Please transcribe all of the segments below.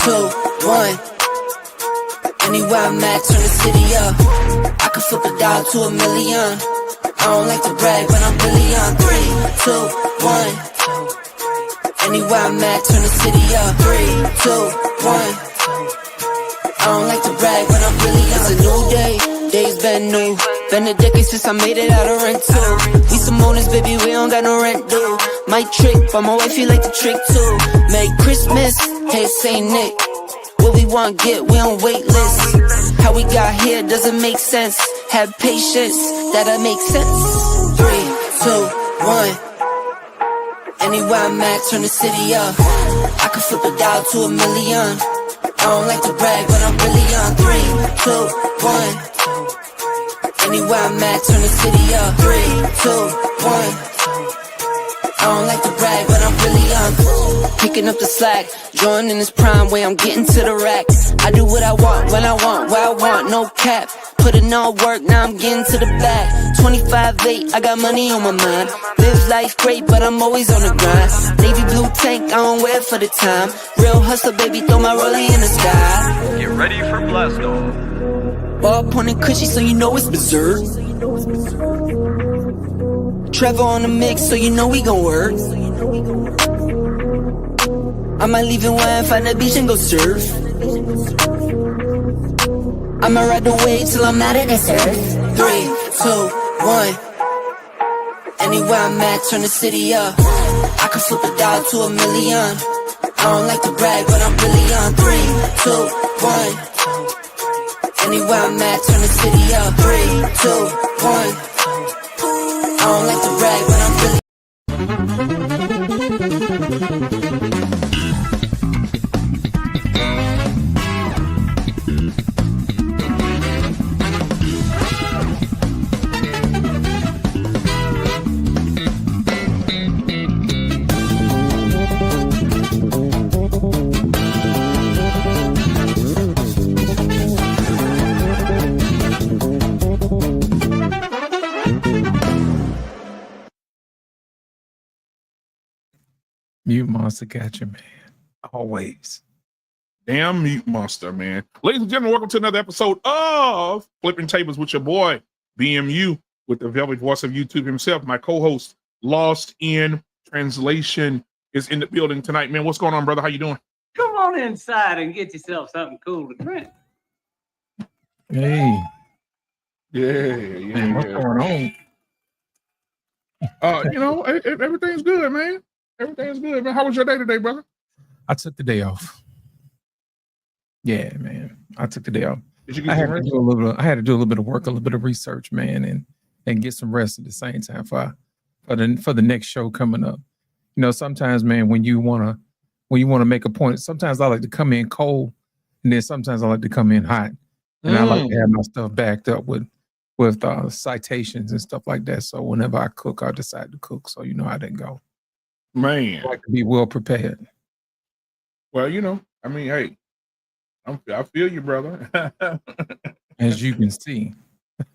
1. Anywhere I'm at, turn the city up. I could flip a dollar to $1 million. I don't like to brag, but I'm really on. 3, 2, 1. Anywhere I'm at, turn the city up. 3, 2, 1. I don't like to brag, but I'm really on. It's a new day, days been new. Been a decade since I made it out of rent too. We some owners, baby, we don't got no rent due. Might trick, but my wife, like to trick too. Merry Christmas, hey Saint Nick. What we want get, we on wait list. How we got here doesn't make sense. Have patience, that'll make sense. 3, 2, 1. Anywhere I'm at, turn the city up. I could flip a dollar to $1 million. I don't like to brag, but I'm really on. 3, 2, 1. Anywhere I'm at, turn the city up. 3, 2, 1. I don't like to brag, but I'm really on. Picking up the slack, joining this prime way, I'm getting to the rack. I do what I want, when I want, where I want, no cap. Put in all work, now I'm getting to the back. 25-8, I got money on my mind. Live life great, but I'm always on the grind. Navy blue tank, I don't wear it for the time. Real hustler, baby, throw my rollie in the sky. Get ready for blast off. Ball pointing cushy, so you know it's berserk. Trevor on the mix, so you know we gon' work. I might leave in one, find the beach and go surf. I'ma ride the wave till I'm out of this earth. 3, 2, 1. Anywhere I'm at, turn the city up. I could flip a dollar to $1 million. I don't like to brag, but I'm really on. 3, 2, 1. Anywhere I'm at, turn the city up. 3, 2, 1. I don't like to brag, but I'm really. Mute Monster got you, man. Always. Damn Mute Monster, man. Ladies and gentlemen, welcome to another episode of Flipping Tables with your boy, BMU, with the velvet voice of YouTube himself. My co-host, Lost in Translation, is in the building tonight, man. What's going on, brother? How you doing? Come on inside and get yourself something cool to drink. Hey. Yeah. What's going on? Everything's good, man. Everything's good, man. How was your day today, brother? I took the day off. Yeah, man. I took the day off. Did you get I had some to rest? do a little bit of work, a little bit of research, man, and get some rest at the same time for the next show coming up. You know, sometimes, man, when you wanna make a point, sometimes I like to come in cold, and then sometimes I like to come in hot, and I like to have my stuff backed up with citations and stuff like that. So whenever I cook, I decide to cook. So you know how that go. Man. I like to be well prepared. Well, hey, I feel you, brother. As you can see.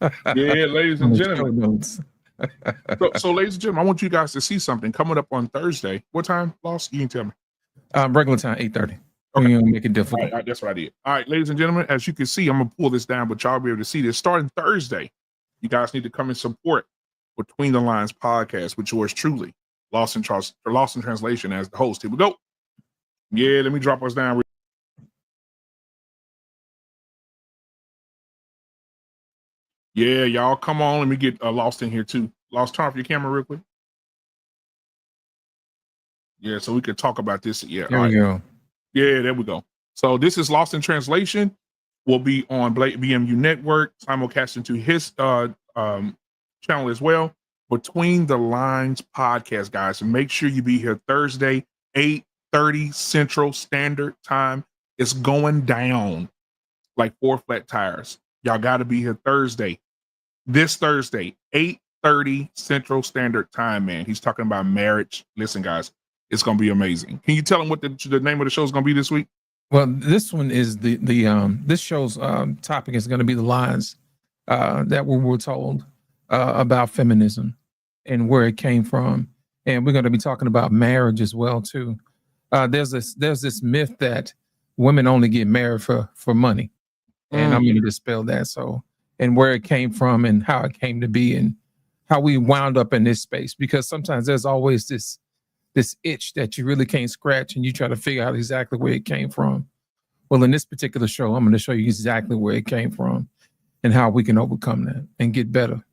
Yeah, ladies and gentlemen. So, ladies and gentlemen, I want you guys to see something coming up on Thursday. What time, Lost? You can tell me. Regular time, 8:30. Okay. We're gonna make it difficult. All right, that's what I did. All right, ladies and gentlemen, as you can see, I'm gonna pull this down, but y'all be able to see this starting Thursday. You guys need to come and support Between the Lines podcast with yours truly, Lost in Translation, as the host. Here we go. Yeah, let me drop us down. Yeah, y'all come on. Let me get Lost in here too. Lost, turn off your camera real quick. Yeah, so we could talk about this. Yeah, There we go. Yeah, there we go. So this is Lost in Translation. Will be on BMU Network, simulcasting to his channel as well. Between the Lines podcast, guys. And make sure you be here Thursday, 8:30 Central Standard Time. It's going down like 4 flat tires. Y'all got to be here Thursday. This Thursday, 8:30 Central Standard Time, man. He's talking about marriage. Listen, guys, it's going to be amazing. Can you tell him what the name of the show is going to be this week? Well, this one is this show's topic is going to be the lies that we were told about feminism and where it came from, and we're going to be talking about marriage as well too. There's this myth that women only get married for money. And I'm going to dispel that. So, and where it came from and how it came to be and how we wound up in this space, because sometimes there's always this itch that you really can't scratch and you try to figure out exactly where it came from. Well, in this particular show, I'm going to show you exactly where it came from and how we can overcome that and get better.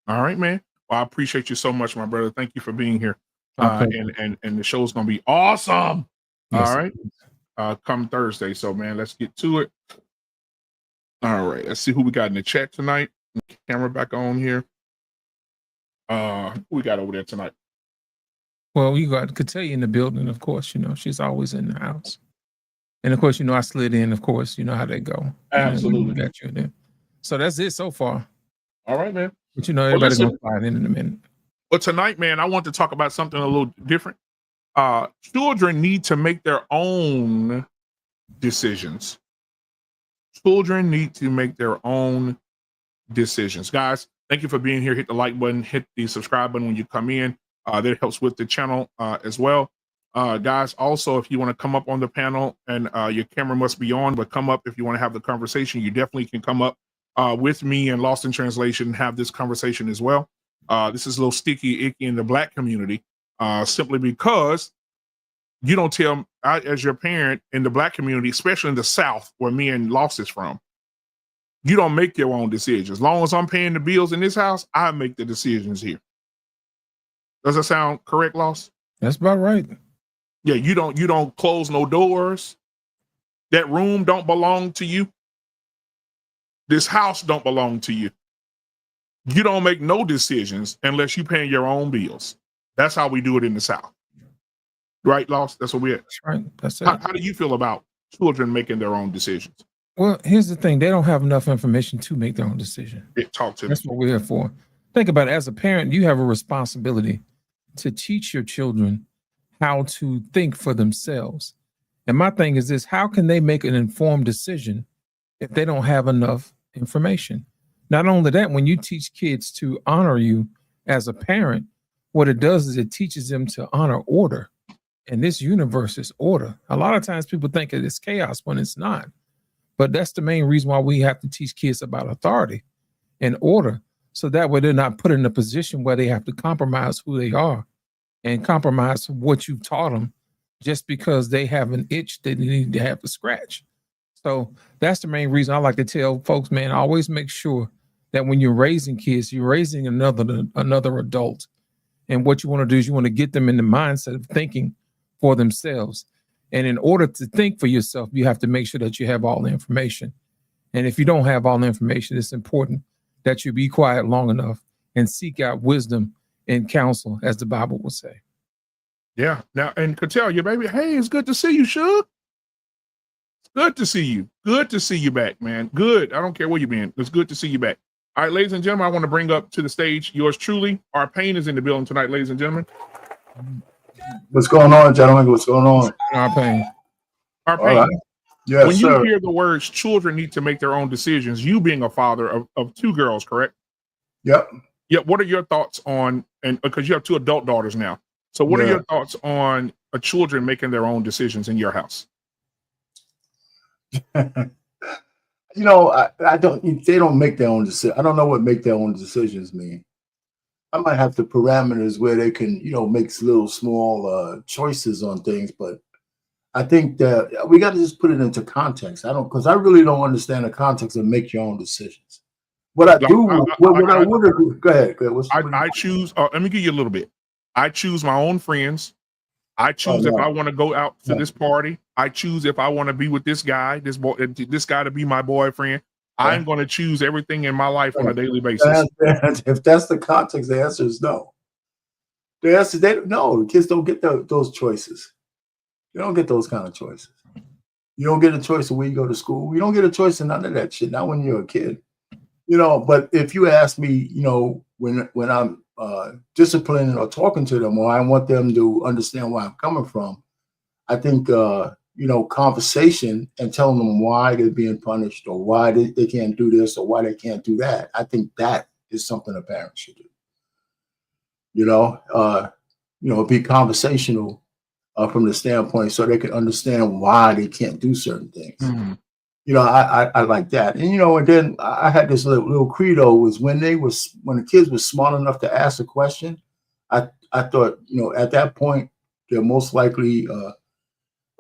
All right, man. Well, I appreciate you so much, my brother. Thank you for being here. And the show's going to be awesome. Yes. All right. Come Thursday. So, man, let's get to it. All right. Let's see who we got in the chat tonight. Camera back on here. Who we got over there tonight? Well, you got Katia in the building, of course. You know, she's always in the house. And of course, you know, I slid in, of course, you know how they go. Absolutely. We got you in there. So that's it so far. All right, man. But you know, everybody's going to slide in a minute. But tonight, man, I want to talk about something a little different. Children need to make their own decisions. Children need to make their own decisions. Guys, thank you for being here. Hit the like button, hit the subscribe button when you come in. That helps with the channel as well. Guys, also, if you want to come up on the panel and your camera must be on, but come up if you want to have the conversation, you definitely can come up with me and Lost in Translation and have this conversation as well. This is a little sticky, icky in the Black community, simply because you don't tell, as your parent in the Black community, especially in the South, where me and Lost is from, you don't make your own decisions. As long as I'm paying the bills in this house, I make the decisions here. Does that sound correct, Lost? That's about right. Yeah, you don't close no doors. That room don't belong to you. This house don't belong to you. You don't make no decisions unless you paying your own bills. That's how we do it in the South. Right, Lost? That's what we're at. That's right. That's it. How do you feel about children making their own decisions? Well, here's the thing. They don't have enough information to make their own decision. Talk to me. That's what we're here for. Think about it. As a parent, you have a responsibility to teach your children how to think for themselves. And my thing is this: how can they make an informed decision if they don't have enough information? Not only that, when you teach kids to honor you as a parent, what it does is it teaches them to honor order. And this universe is order. A lot of times people think it's chaos when it's not. But that's the main reason why we have to teach kids about authority and order. So that way they're not put in a position where they have to compromise who they are and compromise what you've taught them just because they have an itch that they need to have to scratch. So that's the main reason I like to tell folks, man, always make sure that when you're raising kids, you're raising another adult. And what you want to do is you want to get them in the mindset of thinking for themselves. And in order to think for yourself, you have to make sure that you have all the information. And if you don't have all the information, it's important that you be quiet long enough and seek out wisdom and counsel, as the Bible will say. Yeah. Now, and Cattell, your baby, hey, it's good to see you, Shug. Good to see you. Good to see you back, man. Good. I don't care where you've been. It's good to see you back. All right, ladies and gentlemen, I want to bring up to the stage yours truly. Our Pain is in the building tonight, ladies and gentlemen. What's going on, gentlemen? What's going on? Our Pain. Our Pain. Right. Yes, when sir. you hear the words children need to make their own decisions, you being a father of two girls, correct? Yep. Yeah. What are your thoughts on, and because you have two adult daughters now, so what are your thoughts on children making their own decisions in your house? You know, I don't. They don't make their own decisions. I don't know what make their own decisions mean. I might have the parameters where they can, you know, make little small choices on things, but I think that we got to just put it into context. Because I really don't understand the context of make your own decisions. What I do, what I would do. Go ahead. I choose. Let me give you a little bit. I choose my own friends. I choose if I want to go out to this party. I choose if I want to be with this guy, this guy to be my boyfriend. I'm going to choose everything in my life on a daily basis. If that's the context, the answer is no. The answer is no. Kids don't get those choices. You don't get those kind of choices. You don't get a choice of where you go to school. You don't get a choice of none of that shit. Not when you're a kid. You know, but if you ask me, you know, when I'm disciplining or talking to them, or I want them to understand where I'm coming from, I think, you know, conversation and telling them why they're being punished or why they can't do this or why they can't do that. I think that is something a parent should do. You know, be conversational from the standpoint so they can understand why they can't do certain things. Mhm. I like that. And and then I had this little credo was when the kids were smart enough to ask a question, I thought, at that point they're most likely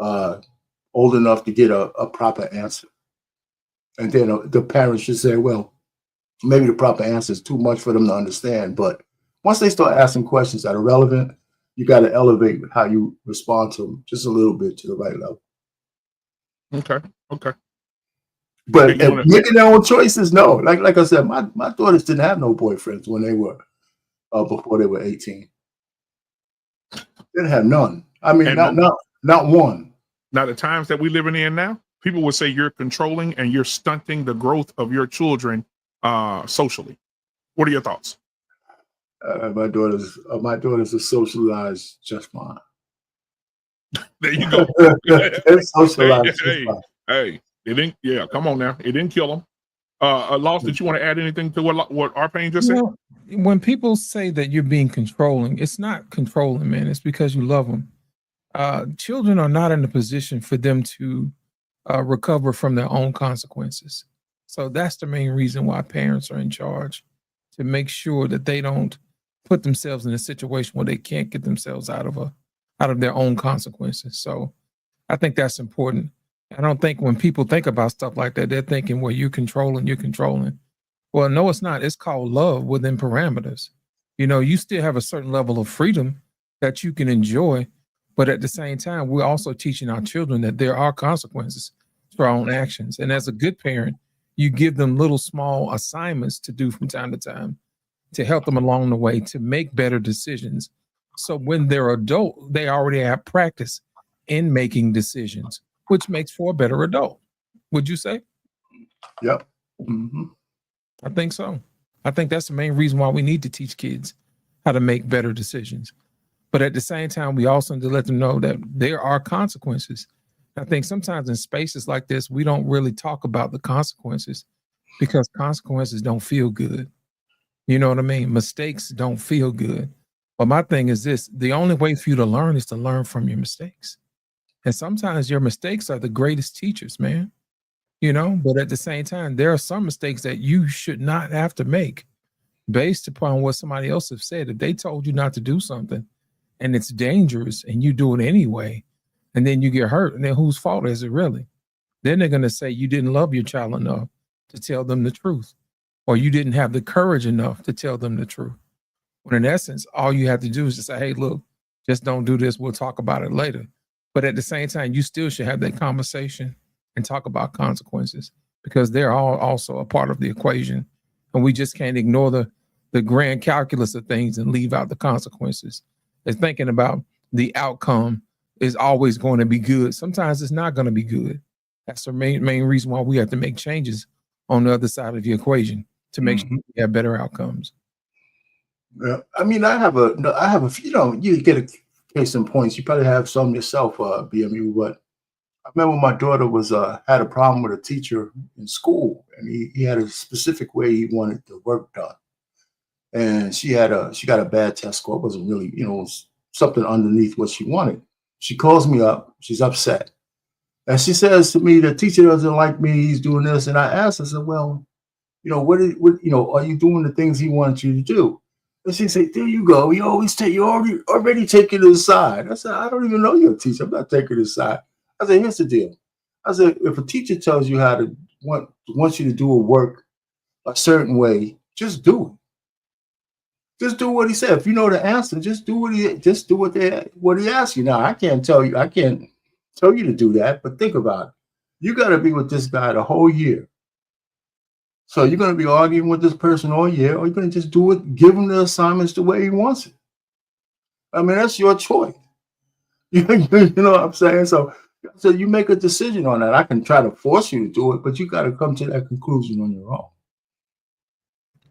old enough to get a proper answer. And then the parents should say, well, maybe the proper answer is too much for them to understand. But once they start asking questions that are relevant, you got to elevate how you respond to them just a little bit to the right level. Okay. But You wanna- making their own choices, no. Like I said, my daughters didn't have no boyfriends when they were before they were 18. They didn't have none. I mean, And not one. Now, the times that we're living in now, people would say you're controlling and you're stunting the growth of your children socially. What are your thoughts? My daughters are socialized just fine. There you go. They're socialized just fine. Hey, it didn't. Yeah, come on now. It didn't kill them. Loss, did you want to add anything to what Arpain just said? Well, when people say that you're being controlling, it's not controlling, man. It's because you love them. Children are not in a position for them to recover from their own consequences. So that's the main reason why parents are in charge, to make sure that they don't put themselves in a situation where they can't get themselves out of their own consequences. So I think that's important. I don't think when people think about stuff like that, they're thinking, well, you're controlling. Well, no, it's not. It's called love within parameters. You still have a certain level of freedom that you can enjoy, but at the same time, we're also teaching our children that there are consequences for our own actions. And as a good parent, you give them little small assignments to do from time to time to help them along the way to make better decisions. So when they're adult, they already have practice in making decisions, which makes for a better adult. Would you say? Yep. Mm-hmm. I think so. I think that's the main reason why we need to teach kids how to make better decisions. But at the same time, we also need to let them know that there are consequences. I think sometimes in spaces like this, we don't really talk about the consequences because consequences don't feel good. You know what I mean? Mistakes don't feel good. But my thing is this: the only way for you to learn is to learn from your mistakes. And sometimes your mistakes are the greatest teachers, man. But at the same time, there are some mistakes that you should not have to make based upon what somebody else has said. If they told you not to do something and it's dangerous and you do it anyway, and then you get hurt, and then whose fault is it really? Then they're going to say you didn't love your child enough to tell them the truth, or you didn't have the courage enough to tell them the truth. When in essence, all you have to do is just say, hey, look, just don't do this. We'll talk about it later. But at the same time, you still should have that conversation and talk about consequences because they're all also a part of the equation. And we just can't ignore the grand calculus of things and leave out the consequences. And thinking about the outcome is always going to be good. Sometimes it's not going to be good. That's the main reason why we have to make changes on the other side of the equation to make sure we have better outcomes. Yeah. I mean, I have a few, you get a case in points. You probably have some yourself, BMU, but I remember my daughter had a problem with a teacher in school, and he had a specific way he wanted the work done. And she got a bad test score. It wasn't really, something underneath what she wanted. She calls me up. She's upset. And she says to me, the teacher doesn't like me. He's doing this. And I asked her, I said, well, what are you doing the things he wants you to do? And she said, there you go. You already taking it aside. I said, I don't even know you're a teacher. I'm not taking it aside. I said, here's the deal. I said, if a teacher tells you how to wants you to do a work a certain way, just do it. Just do what he said. If you know the answer, just do what he asks you. Now, I can't tell you to do that, but think about it. You got to be with this guy the whole year. So you're going to be arguing with this person all year, or you're going to just do it, give him the assignments the way he wants it. I mean, that's your choice. You know what I'm saying? So you make a decision on that. I can try to force you to do it, but you got to come to that conclusion on your own.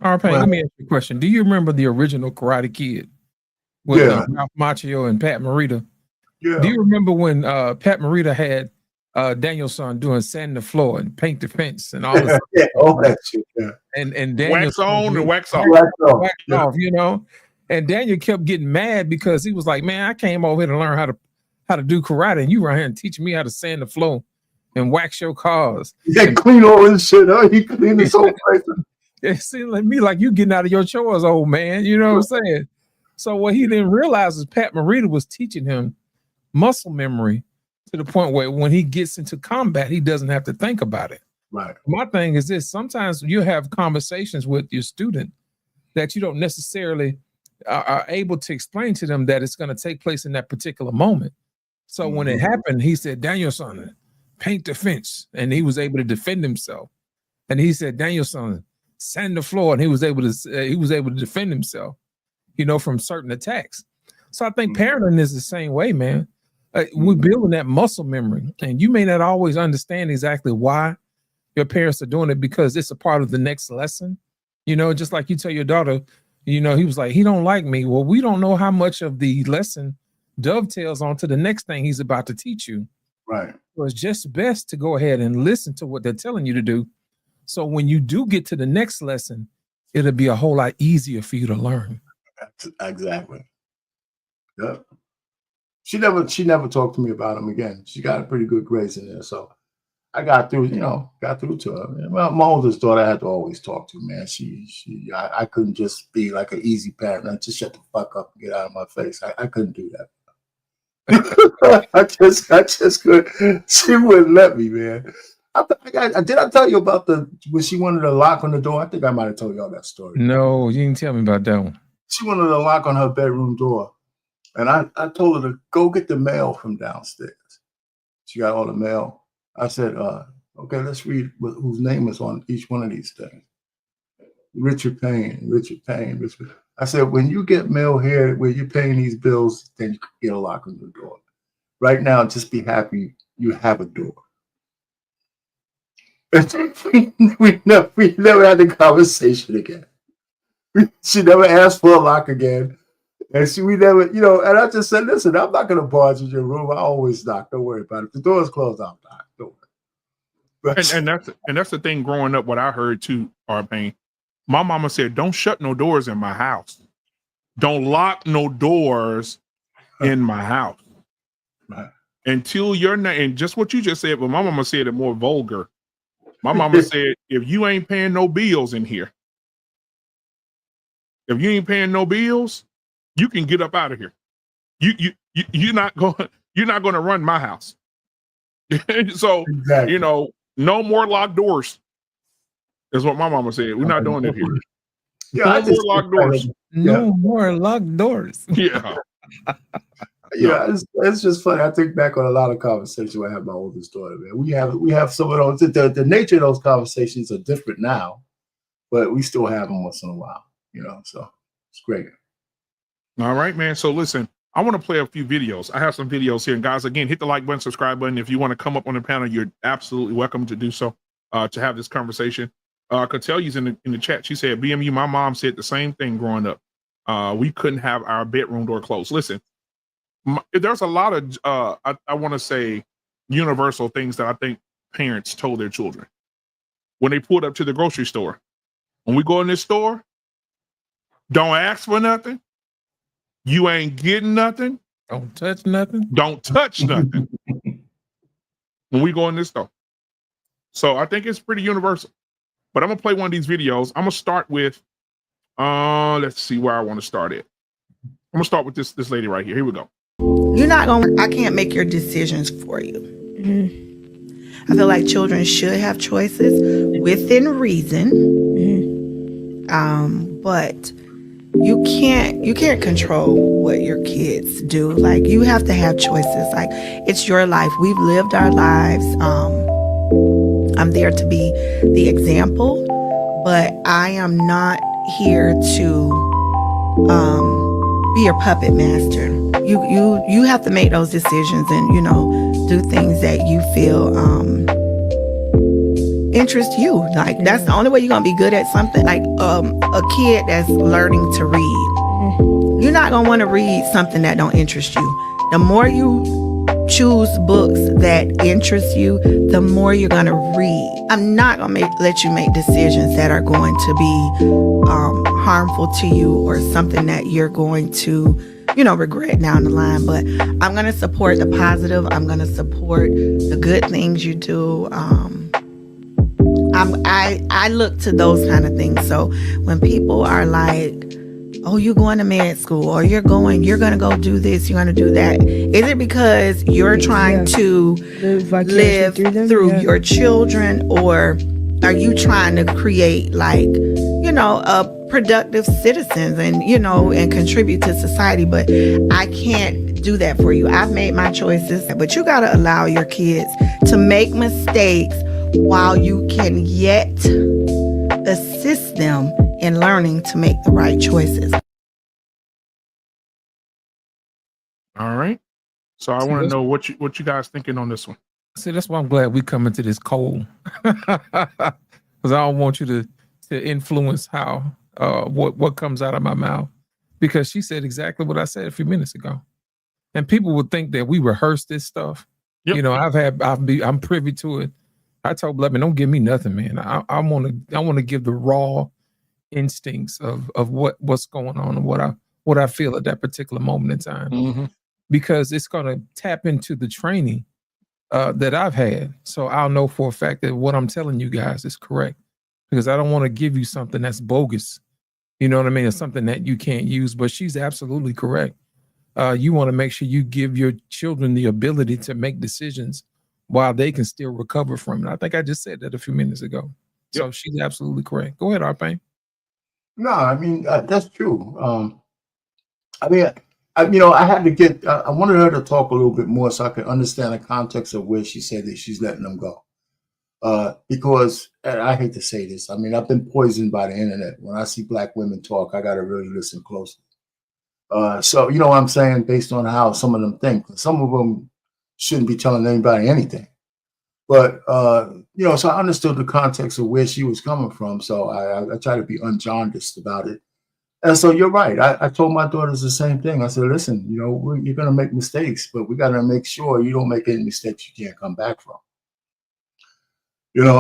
Arpain, let me ask you a question. Do you remember the original Karate Kid with Ralph Macchio and Pat Morita? Yeah. Do you remember when Pat Morita had Danielson doing sand the floor and paint the fence and all this? Yeah, all that shit. Yeah. And Daniel Wax on and wax off. Wax off, And Daniel kept getting mad because he was like, man, I came over here to learn how to do karate, and you right here and teaching me how to sand the floor and wax your cars. Yeah, clean all this shit up. He cleaned this whole place. It seems like me like you getting out of your chores, old man. You know what I'm saying? So what he didn't realize is Pat Morita was teaching him muscle memory to the point where when he gets into combat, he doesn't have to think about it. Right. My thing is this: sometimes you have conversations with your student that you don't necessarily are able to explain to them that it's going to take place in that particular moment. So when it happened, he said, Danielson, paint the fence. And he was able to defend himself. And he said, Danielson, sand the floor. And he was able to defend himself, you know, from certain attacks. So I think parenting is the same way, man. We're building that muscle memory. And you may not always understand exactly why your parents are doing it, because it's a part of the next lesson. You know, just like you tell your daughter, you know, he was like, he don't like me. Well, we don't know how much of the lesson dovetails onto the next thing he's about to teach you. Right. So it's just best to go ahead and listen to what they're telling you to do. So when you do get to the next lesson, it'll be a whole lot easier for you to learn. Exactly. Yep. She never talked to me about him again. She got a pretty good grades in there. So I got through to her. Well, my oldest daughter I had to always talk to, man. I couldn't just be like an easy parent and just shut the fuck up and get out of my face. I couldn't do that. I just couldn't. She wouldn't let me, man. Did I tell you about when she wanted a lock on the door? I think I might have told y'all that story. No, you didn't tell me about that one. She wanted a lock on her bedroom door. And I told her to go get the mail from downstairs. She got all the mail. I said, okay, let's read whose name is on each one of these things. Richard Payne. I said, when you get mail here where you're paying these bills, then you can get a lock on the door. Right now, just be happy you have a door. we never had the conversation again. She never asked for a lock again. And we never, you know, and I just said, listen, I'm not going to barge in your room. I always knock. Don't worry about it. If the door's closed, I'll knock. Don't worry. And that's the thing growing up, what I heard too, Arpain. My mama said, don't shut no doors in my house. Don't lock no doors in my house. Right. Until you're not, and just what you just said, but my mama said it more vulgar. My mama said, if you ain't paying no bills in here, if you ain't paying no bills, you can get up out of here. You're not going to run my house. So, Exactly. you know, no more locked doors is what my mama said. We're not doing it here. Yeah, No more locked doors. No more locked doors. Yeah. Yeah, it's just funny. I think back on a lot of conversations I had with my oldest daughter, man. We have some of those. The nature of those conversations are different now, but we still have them once in a while, you know. So it's great. All right, man. So listen, I want to play a few videos. I have some videos here. And guys, again, hit the like button, subscribe button. If you want to come up on the panel, you're absolutely welcome to do so, to have this conversation. Catellia's in the chat. She said, BMU, my mom said the same thing growing up. We couldn't have our bedroom door closed. Listen, there's a lot of, I want to say, universal things that I think parents told their children. When they pulled up to the grocery store, when we go in this store, don't ask for nothing. You ain't getting nothing. Don't touch nothing. Don't touch nothing when we go in this store. So I think it's pretty universal. But I'm going to play one of these videos. I'm going to start with, let's see where I want to start at. I'm going to start with this lady right here. Here we go. You're not going to, I can't make your decisions for you. I feel like children should have choices within reason. But you can't control what your kids do. Like, you have to have choices. Like, it's your life. We've lived our lives. I'm there to be the example, but I am not here to be your puppet master. You have to make those decisions and, you know, do things that you feel interest you. Like, that's the only way you're gonna be good at something. Like a kid that's learning to read, you're not gonna want to read something that don't interest you. The more you choose books that interest you, the more you're gonna read. I'm not gonna let you make decisions that are going to be harmful to you, or something that you're going to regret down the line. But I'm going to support the positive. I'm going to support the good things you do. I look to those kind of things. So when people are like, oh, you're going to med school, or you're going to go do this, you're going to do that. Is it because you're trying to live through your children, or are you trying to create a productive citizens and contribute to society? But I can't do that for you. I've made my choices, but you got to allow your kids to make mistakes while you can yet assist them in learning to make the right choices. All right. So I want to know what you guys thinking on this one. See, that's why I'm glad we come into this cold, because I don't want you to influence how what comes out of my mouth, because she said exactly what I said a few minutes ago, and people would think that we rehearse this stuff. Yep. I'm privy to it. I told Flippin, don't give me nothing, man. I want to give the raw instincts of what's going on and what I feel at that particular moment in time, because it's going to tap into the training that I've had. So I'll know for a fact that what I'm telling you guys is correct, because I don't want to give you something that's bogus. You know what I mean? It's something that you can't use. But she's absolutely correct. You want to make sure you give your children the ability to make decisions while they can still recover from it. I think I just said that a few minutes ago. So she's absolutely correct. Go ahead, Arpain. No, I mean, that's true. I had to get, I wanted her to talk a little bit more so I could understand the context of where she said that she's letting them go. Because, and I hate to say this, I mean, I've been poisoned by the internet. When I see Black women talk, I got to really listen closely. So, you know what I'm saying, based on how some of them think. Some of them shouldn't be telling anybody anything. But, so I understood the context of where she was coming from. So I try to be unjaundiced about it. And so you're right. I told my daughters the same thing. I said, listen, you're going to make mistakes, but we got to make sure you don't make any mistakes you can't come back from.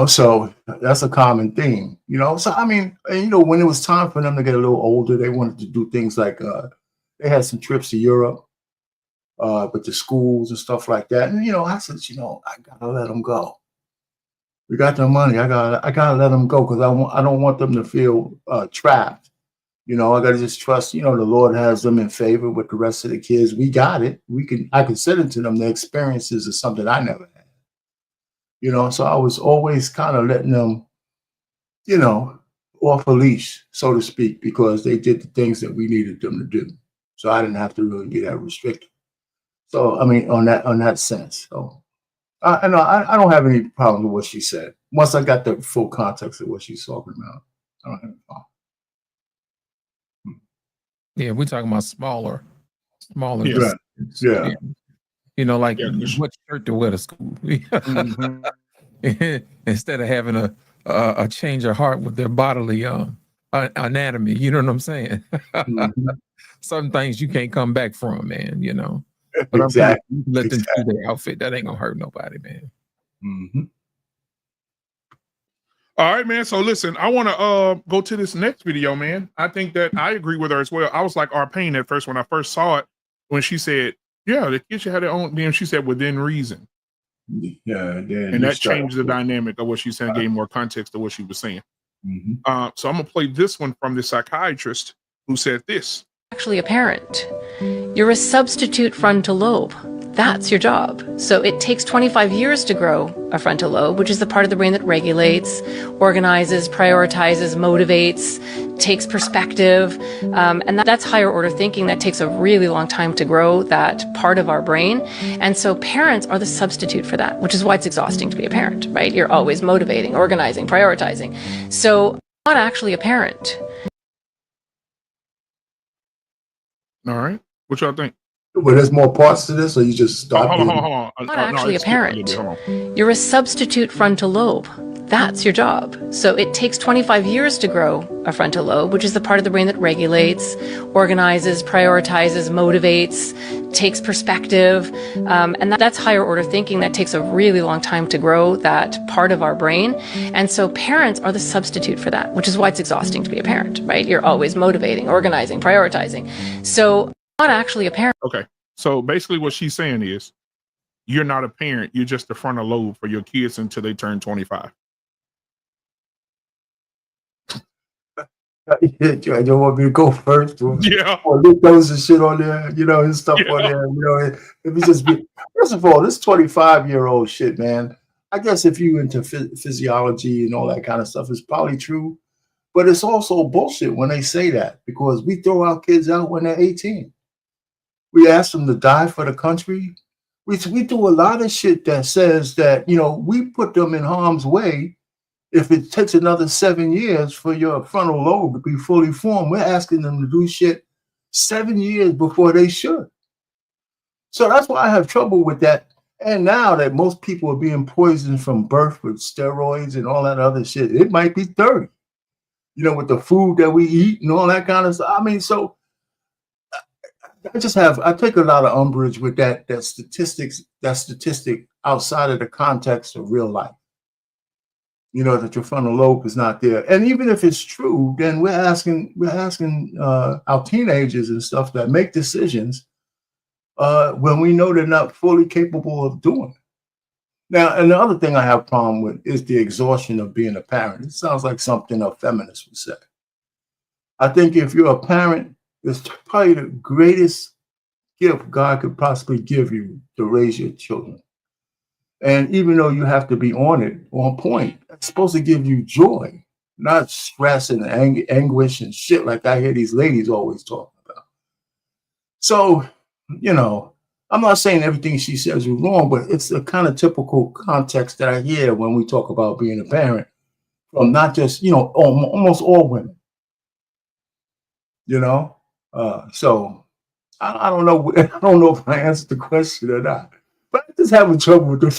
So that's a common theme, So, I mean, when it was time for them to get a little older, they wanted to do things like they had some trips to Europe, with the schools and stuff like that. And, I said, I got to let them go. We got the money. I gotta let them go, because I don't want them to feel trapped. I got to just trust, the Lord has them in favor with the rest of the kids. We got it. I can send it to them. The experiences is something I never had. So I was always kind of letting them, off a leash, so to speak, because they did the things that we needed them to do. So I didn't have to really be that restricted. So, I mean, on that sense. So I don't have any problem with what she said. Once I got the full context of what she's talking about, I don't have any problem. Yeah, we're talking about smaller. Yeah. What shirt to wear to school. Instead of having a change of heart with their bodily anatomy, you know what I'm saying? Some things you can't come back from, man, But exactly. Let them do their outfit. That ain't gonna hurt nobody, man. All right, man. So listen, I want to go to this next video, man. I think that I agree with her as well. I was like Arpain at first when I first saw it, when she said, yeah, the kids should have their own. Then she said within reason. Yeah, and that changed the dynamic of what she said, gave more context to what she was saying. So I'm gonna play this one from the psychiatrist who said this. Actually a parent. You're a substitute frontal lobe. That's your job. So it takes 25 years to grow a frontal lobe, which is the part of the brain that regulates, organizes, prioritizes, motivates, takes perspective. And that's higher order thinking. That takes a really long time to grow that part of our brain. And so parents are the substitute for that, which is why it's exhausting to be a parent, right? You're always motivating, organizing, prioritizing. So not actually a parent. All right. What y'all think? Well, there's more parts to this, or you just stop? Hold on. Not actually a parent. You're a substitute frontal lobe. That's your job. So it takes 25 years to grow a frontal lobe, which is the part of the brain that regulates, organizes, prioritizes, motivates, takes perspective. And that's higher order thinking. That takes a really long time to grow that part of our brain. And so parents are the substitute for that, which is why it's exhausting to be a parent, right? You're always motivating, organizing, prioritizing. So not actually a parent. Okay. So basically what she's saying is you're not a parent. You're just the frontal lobe for your kids until they turn 25. You don't want me to go first? Yeah. Or Nick throws and shit on there, his stuff on Yeah. there. If you just be, first of all, this 25-year-old shit, man. I guess if you into physiology and all that kind of stuff, it's probably true. But it's also bullshit when they say that, because we throw our kids out when they're 18. We ask them to die for the country. We do a lot of shit that says that, we put them in harm's way. If it takes another 7 years for your frontal lobe to be fully formed, we're asking them to do shit 7 years before they should. So that's why I have trouble with that. And now that most people are being poisoned from birth with steroids and all that other shit, it might be 30, with the food that we eat and all that kind of stuff. I mean, so I take a lot of umbrage with that statistic outside of the context of real life. That your frontal lobe is not there. And even if it's true, then we're asking our teenagers and stuff that make decisions when we know they're not fully capable of doing it. Now, and the other thing I have a problem with is the exhaustion of being a parent. It sounds like something a feminist would say. I think if you're a parent, it's probably the greatest gift God could possibly give you to raise your children. And even though you have to be on point, it's supposed to give you joy, not stress and anguish and shit like I hear these ladies always talking about. So, I'm not saying everything she says is wrong, but it's the kind of typical context that I hear when we talk about being a parent from not just, almost all women. So I don't know. I don't know if I answered the question or not. But I'm just having trouble with the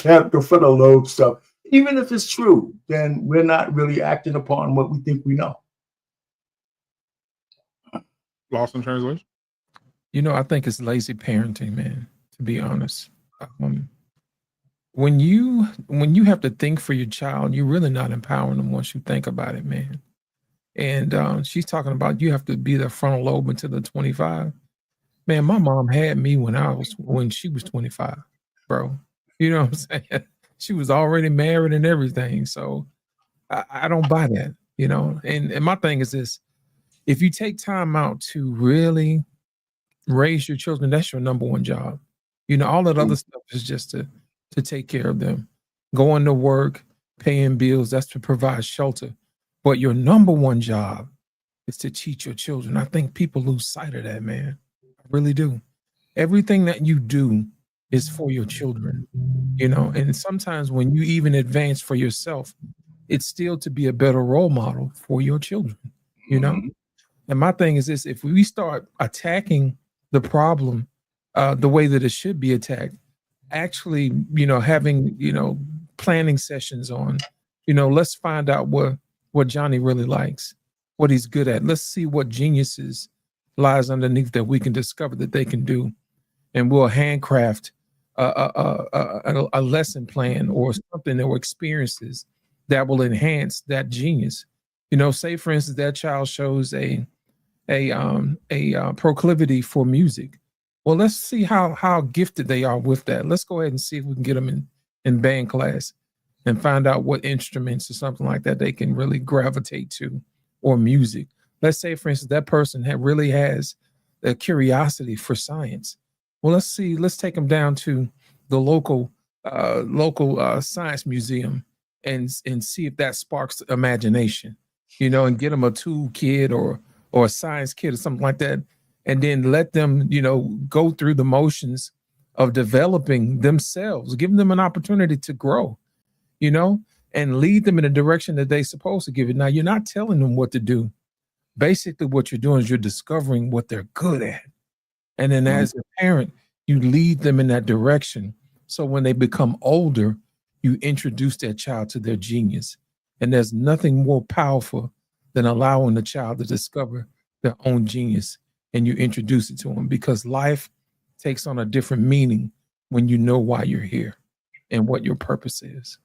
frontal lobe stuff. Even if it's true, then we're not really acting upon what we think we know. Lost in translation? I think it's lazy parenting, man, to be honest. When you have to think for your child, you're really not empowering them once you think about it, man. And she's talking about you have to be the frontal lobe until they're 25. Man, my mom had me when she was 25. Bro, you know what I'm saying? She was already married and everything. So I don't buy that, and my thing is this: if you take time out to really raise your children, that's your number one job. All that other stuff is just to take care of them, going to work, paying bills, that's to provide shelter. But your number one job is to teach your children. I think people lose sight of that, man. I really do. Everything that you do is for your children, and sometimes when you even advance for yourself, it's still to be a better role model for your children, And my thing is this: if we start attacking the problem the way that it should be attacked, actually, having, planning sessions on, let's find out what Johnny really likes, what he's good at. Let's see what geniuses lies underneath that we can discover that they can do. And we'll handcraft a lesson plan or something or experiences that will enhance that genius. Say for instance, that child shows a proclivity for music. Well, let's see how gifted they are with that. Let's go ahead and see if we can get them in band class and find out what instruments or something like that they can really gravitate to, or music. Let's say, for instance, that person really has a curiosity for science. Well, let's take them down to the local science museum and see if that sparks imagination, and get them a tool kit or a science kit or something like that. And then let them, go through the motions of developing themselves, giving them an opportunity to grow, and lead them in a direction that they're supposed to give it. Now, you're not telling them what to do. Basically, what you're doing is you're discovering what they're good at. And then as a parent, you lead them in that direction. So when they become older, you introduce that child to their genius. And there's nothing more powerful than allowing the child to discover their own genius, and you introduce it to them, because life takes on a different meaning when you know why you're here and what your purpose is.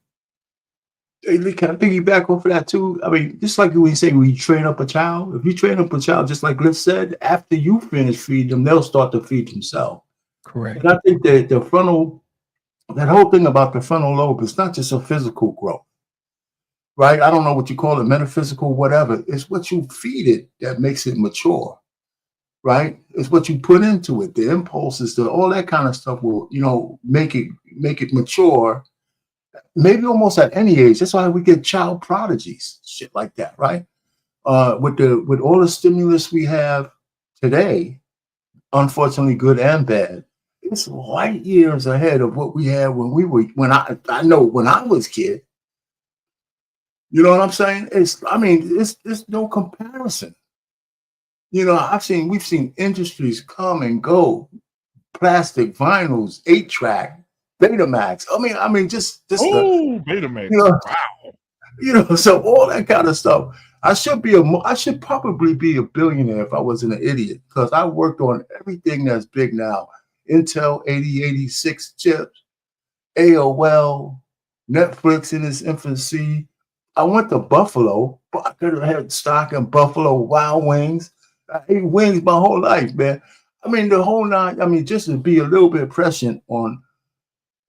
Hey, Lee, can I piggyback off of that too? I mean, just like we say, we train up a child. If you train up a child, just like Liz said, after you finish feeding them, they'll start to feed themselves. Correct. And I think that the frontal, that whole thing about the frontal lobe is not just a physical growth, right? I don't know what you call it, metaphysical, whatever. It's what you feed it that makes it mature, right? It's what you put into it, the impulses, all that kind of stuff will, make it mature. Maybe almost at any age. That's why we get child prodigies, shit like that, right? With all the stimulus we have today, unfortunately, good and bad, it's light years ahead of what we had when I know when I was a kid. You know what I'm saying? It's no comparison. We've seen industries come and go, plastic, vinyls, 8-track, Betamax. Just Betamax. Wow. So all that kind of stuff. I should probably be a billionaire if I wasn't an idiot, because I worked on everything that's big now. Intel 8086 chips, AOL, Netflix in its infancy. I went to Buffalo, but I could have had stock in Buffalo Wild Wings. I ate wings my whole life, man. The whole nine. Just to be a little bit prescient on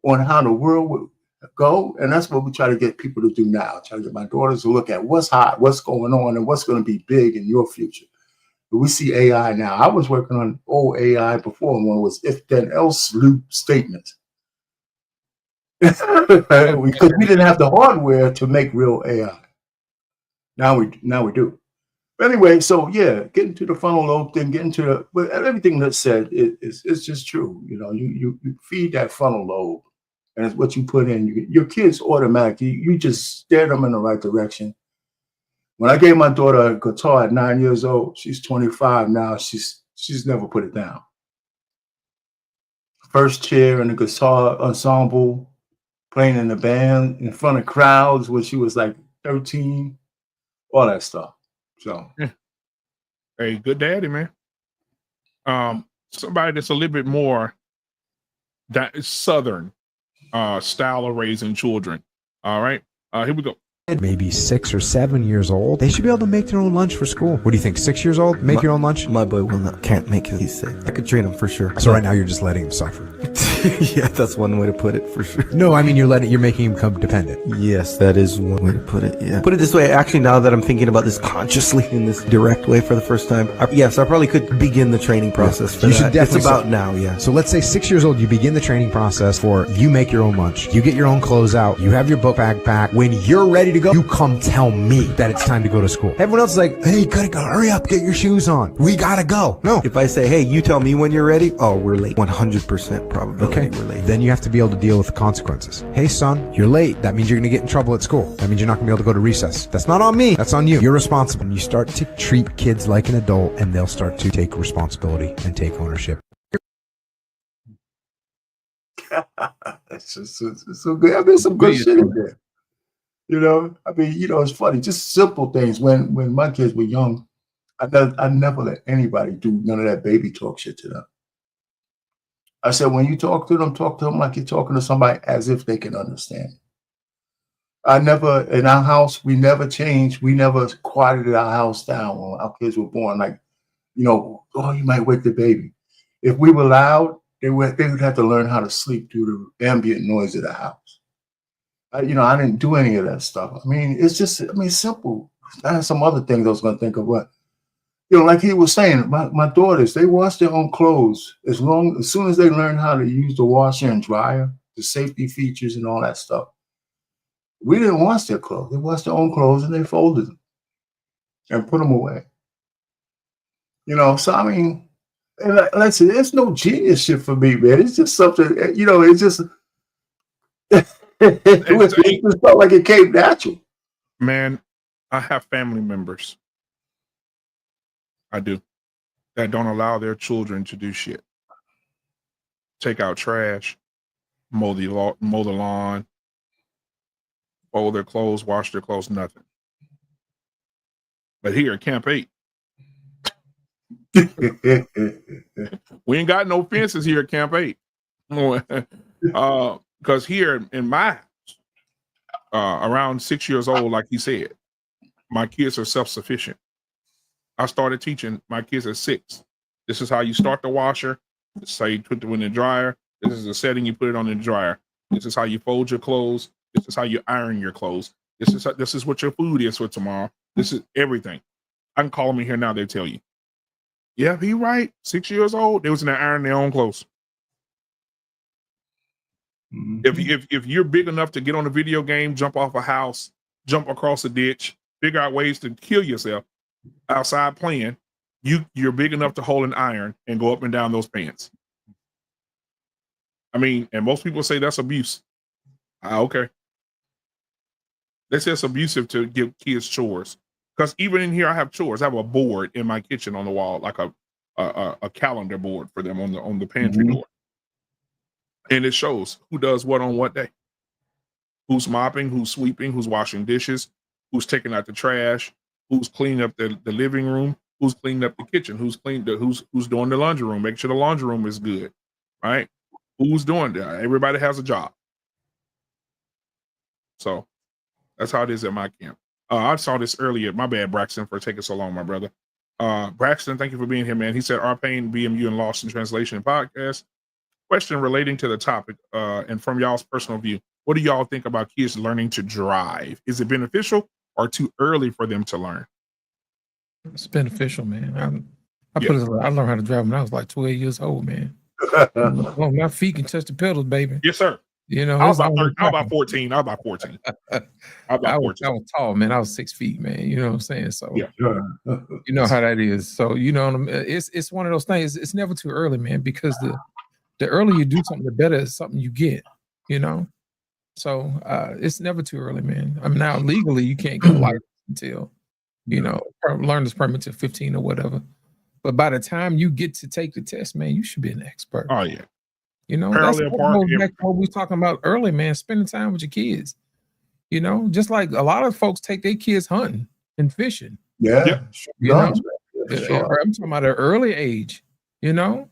how the world would go. And that's what we try to get people to do now. Try to get my daughters to look at what's hot, what's going on, and what's going to be big in your future. But we see AI now. I was working on old AI before, and one was if then else loop statements. Because we didn't have the hardware to make real AI. Now we do. But anyway, so yeah, getting to the frontal lobe thing, but everything that's said is just true. You feed that frontal lobe, and it's what you put in. Your kids automatically, you just steer them in the right direction. When I gave my daughter a guitar at 9 years old, she's 25 now. She's never put it down. First chair in the guitar ensemble, playing in the band in front of crowds when she was like 13, all that stuff. So, Hey, good daddy, man. Somebody that's a little bit more that is Southern style of raising children. All right, here we go. Maybe 6 or 7 years old, they should be able to make their own lunch for school. What do you think? 6 years old, make your own lunch? My boy can't make it. He's sick. I could train him for sure. So right now you're just letting him suffer. Yeah, that's one way to put it for sure. No, you're making him become dependent. Yes, that is one way to put it. Yeah. Put it this way. Actually, now that I'm thinking about this consciously in this direct way for the first time, yes, I probably could begin the training process. For you that. Should definitely. It's about now. Yeah. So let's say 6 years old, you begin the training process for you make your own lunch, you get your own clothes out, you have your book bag packed. When you're ready to go, you come tell me that it's time to go to school. Everyone else is like, hey, gotta go, hurry up, get your shoes on. We gotta go. No. If I say, hey, you tell me when you're ready, oh, we're late. 100% probability we're late. Then you have to be able to deal with the consequences. Hey, son, you're late. That means you're gonna get in trouble at school. That means you're not gonna be able to go to recess. That's not on me. That's on you. You're responsible. And you start to treat kids like an adult, and they'll start to take responsibility and take ownership. It's so good. There's some good shit in there. It's funny. Just simple things. When my kids were young, I never let anybody do none of that baby talk shit to them. I said, when you talk to them like you're talking to somebody as if they can understand. In our house, we never changed. We never quieted our house down when our kids were born. Like, you might wake the baby. If we were loud, they would have to learn how to sleep through the ambient noise of the house. I didn't do any of that stuff. It's just, simple. I had some other things I was going to think of, but, like he was saying, my daughters, they wash their own clothes as soon as they learn how to use the washer and dryer, the safety features and all that stuff. We didn't wash their clothes. They washed their own clothes and they folded them and put them away. So and like I said, it's no genius shit for me, man. It's just something, it's just, it just felt like it came natural. Man, I have family members. I do. That don't allow their children to do shit. Take out trash, mow the lawn, fold their clothes, wash their clothes, nothing. But here at Camp 8, we ain't got no fences here at Camp 8. Because here in my house, around 6 years old, like he said, my kids are self-sufficient. I started teaching my kids at 6. This is how you start the washer. This is how you put it in the dryer. This is the setting you put it on in the dryer. This is how you fold your clothes. This is how you iron your clothes. This is what your food is for tomorrow. This is everything. I can call them in here now. They tell you. Yeah, he right. 6 years old. They was in there ironing their own clothes. If you're big enough to get on a video game, jump off a house, jump across a ditch, figure out ways to kill yourself outside playing, you're big enough to hold an iron and go up and down those pants. I mean, and most people say that's abuse. Okay. They say it's abusive to give kids chores. Because even in here, I have chores. I have a board in my kitchen on the wall, like a calendar board for them on the pantry door. And it shows who does what on what day. Who's mopping, who's sweeping, who's washing dishes, who's taking out the trash, who's cleaning up the living room, who's cleaning up the kitchen, who's doing the laundry room, make sure the laundry room is good, right? Who's doing that? Everybody has a job. So that's how it is at my camp. I saw this earlier. My bad, Braxton, for taking so long, my brother. Braxton, thank you for being here, man. He said, R-Pain, BMU, and Lost in Translation podcast. Question relating to the topic and from y'all's personal view. What do y'all think about kids learning to drive? Is it beneficial or too early for them to learn? It's beneficial, man. I learned how to drive when I was like 12 years old, man. Well, my feet can touch the pedals, baby. Yes, sir. You know, I was about 14. I was tall, man. I was 6 feet, man. You know what I'm saying? So yeah, you know how that is. So you know, it's one of those things. It's never too early, man, because the earlier you do something, the better it's something you get. You know, so it's never too early, man. I mean, now legally you can't get a license until learner's permit to 15 or whatever. But by the time you get to take the test, man, you should be an expert. Oh yeah. You know, that's what we were talking about earlier, man, spending time with your kids. You know, just like a lot of folks take their kids hunting and fishing. Yeah. You know, I'm talking about an early age, you know,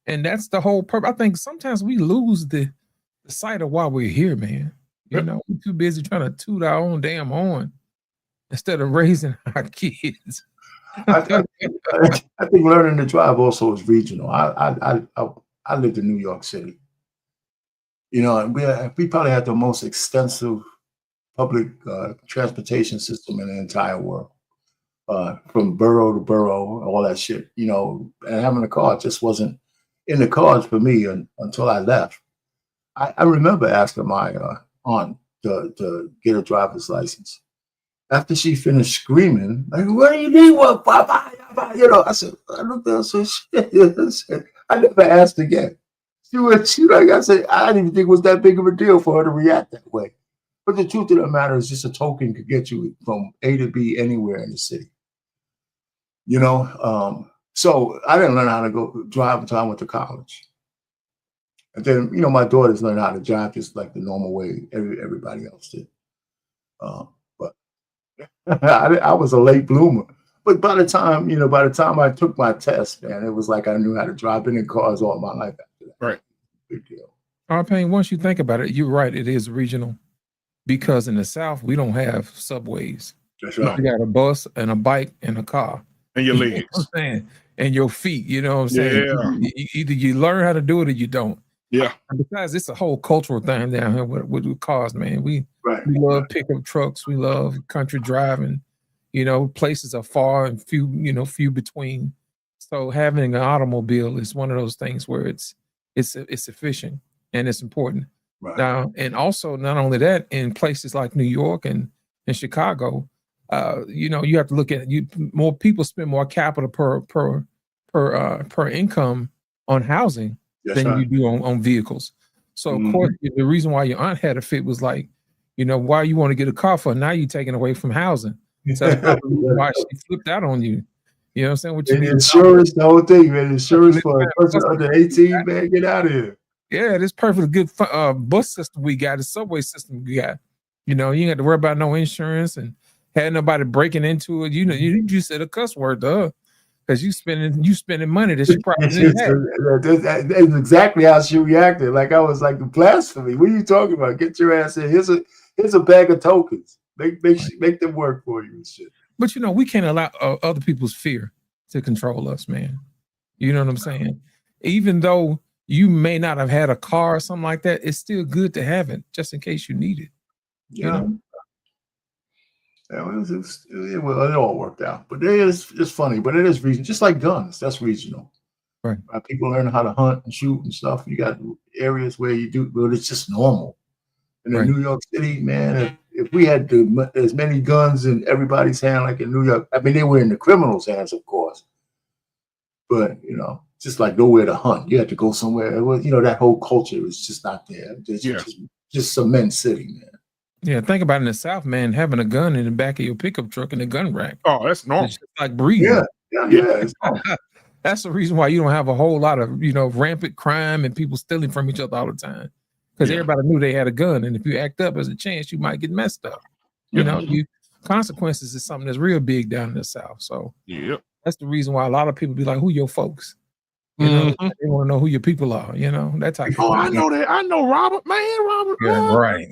and that's the whole purpose. I think sometimes we lose the sight of why we're here, man. You know, we're too busy trying to toot our own damn horn instead of raising our kids. I think learning to drive also is regional. I lived in New York City. You know, we probably had the most extensive public transportation system in the entire world, from borough to borough, all that shit. You know, and having a car just wasn't in the cards for me until I left. I remember asking my aunt to get a driver's license. After she finished screaming, like, "What do you need one, Papa?" You know, I said, I looked at her and said, shit. I never asked again. She like, I said, I didn't even think it was that big of a deal for her to react that way. But the truth of the matter is, just a token could get you from A to B anywhere in the city. You know, so I didn't learn how to go drive until I went to college. And then, you know, my daughters learned how to drive just like the normal way everybody else did. But I was a late bloomer. But by the time I took my test, man, it was like I knew how to drive in cars all my life after that. Right. Big deal. R-Pain, once you think about it, you're right. It is regional because in the South, we don't have subways. That's right. You got a bus and a bike and a car. And your legs. You know what I'm saying? And your feet, you know what I'm saying? Yeah. Either you learn how to do it or you don't. Yeah. And besides, it's a whole cultural thing down here with cars, man. We love pickup trucks. We love country driving. You know, places are far and few between. So having an automobile is one of those things where it's efficient and it's important. Right. Now, and also not only that, in places like New York and Chicago, you know, you have to look at more people spend more capital per income on housing than you do on vehicles. So of course, the reason why your aunt had a fit was like, you know, why you want to get a car for? Now you're taking away from housing. So that's probably why she flipped out on you. You know what I'm saying? And insurance, the whole thing, man. Insurance for a person under 18, man. Get out of here. Yeah, this perfectly good bus system we got, the subway system we got. You know, you ain't got to worry about no insurance and had nobody breaking into it. You know, you just said a cuss word to her because you spending money that she probably didn't have. That's exactly how she reacted. Like I was like, blasphemy. What are you talking about? Get your ass in. Here's Here's a bag of tokens. Make them work for you and shit. But you know, we can't allow other people's fear to control us, man. You know what I'm saying? Even though you may not have had a car or something like that, it's still good to have it just in case you need it. Yeah. You know? It all worked out. But it's funny, but it is regional. Just like guns, that's regional. Right. People learn how to hunt and shoot and stuff. You got areas where you do, but it's just normal. And in New York City, man, if we had as many guns in everybody's hand like in New York, I mean, they were in the criminals' hands, of course. But, you know, just like nowhere to hunt. You had to go somewhere. It was, you know, that whole culture is just not there. Just cement city, man. Yeah, think about it in the South, man, having a gun in the back of your pickup truck in a gun rack. Oh, that's normal. It's just like breathing. Yeah. That's the reason why you don't have a whole lot of, you know, rampant crime and people stealing from each other all the time. Because everybody knew they had a gun. And if you act up, there's a chance you might get messed up. You know, consequences is something that's real big down in the South. So that's the reason why a lot of people be like, who your folks? You know, they want to know who your people are, you know, that type of thing. I know that. I know Robert, man. Robert. Yeah, right.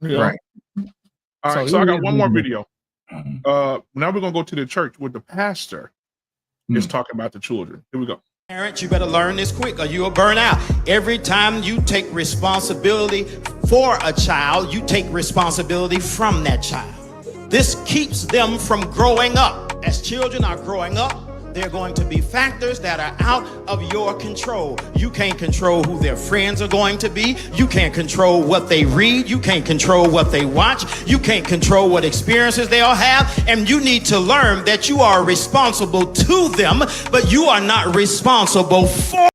Yeah. Right. All right. So I got one more video. Now we're going to go to the church with the pastor is talking about the children. Here we go. Parents, you better learn this quick or you'll burn out. Every time you take responsibility for a child, you take responsibility from that child. This keeps them from growing up. As children are growing up, there are going to be factors that are out of your control. You can't control who their friends are going to be. You can't control what they read. You can't control what they watch. You can't control what experiences they'll have. And you need to learn that you are responsible to them, but you are not responsible for.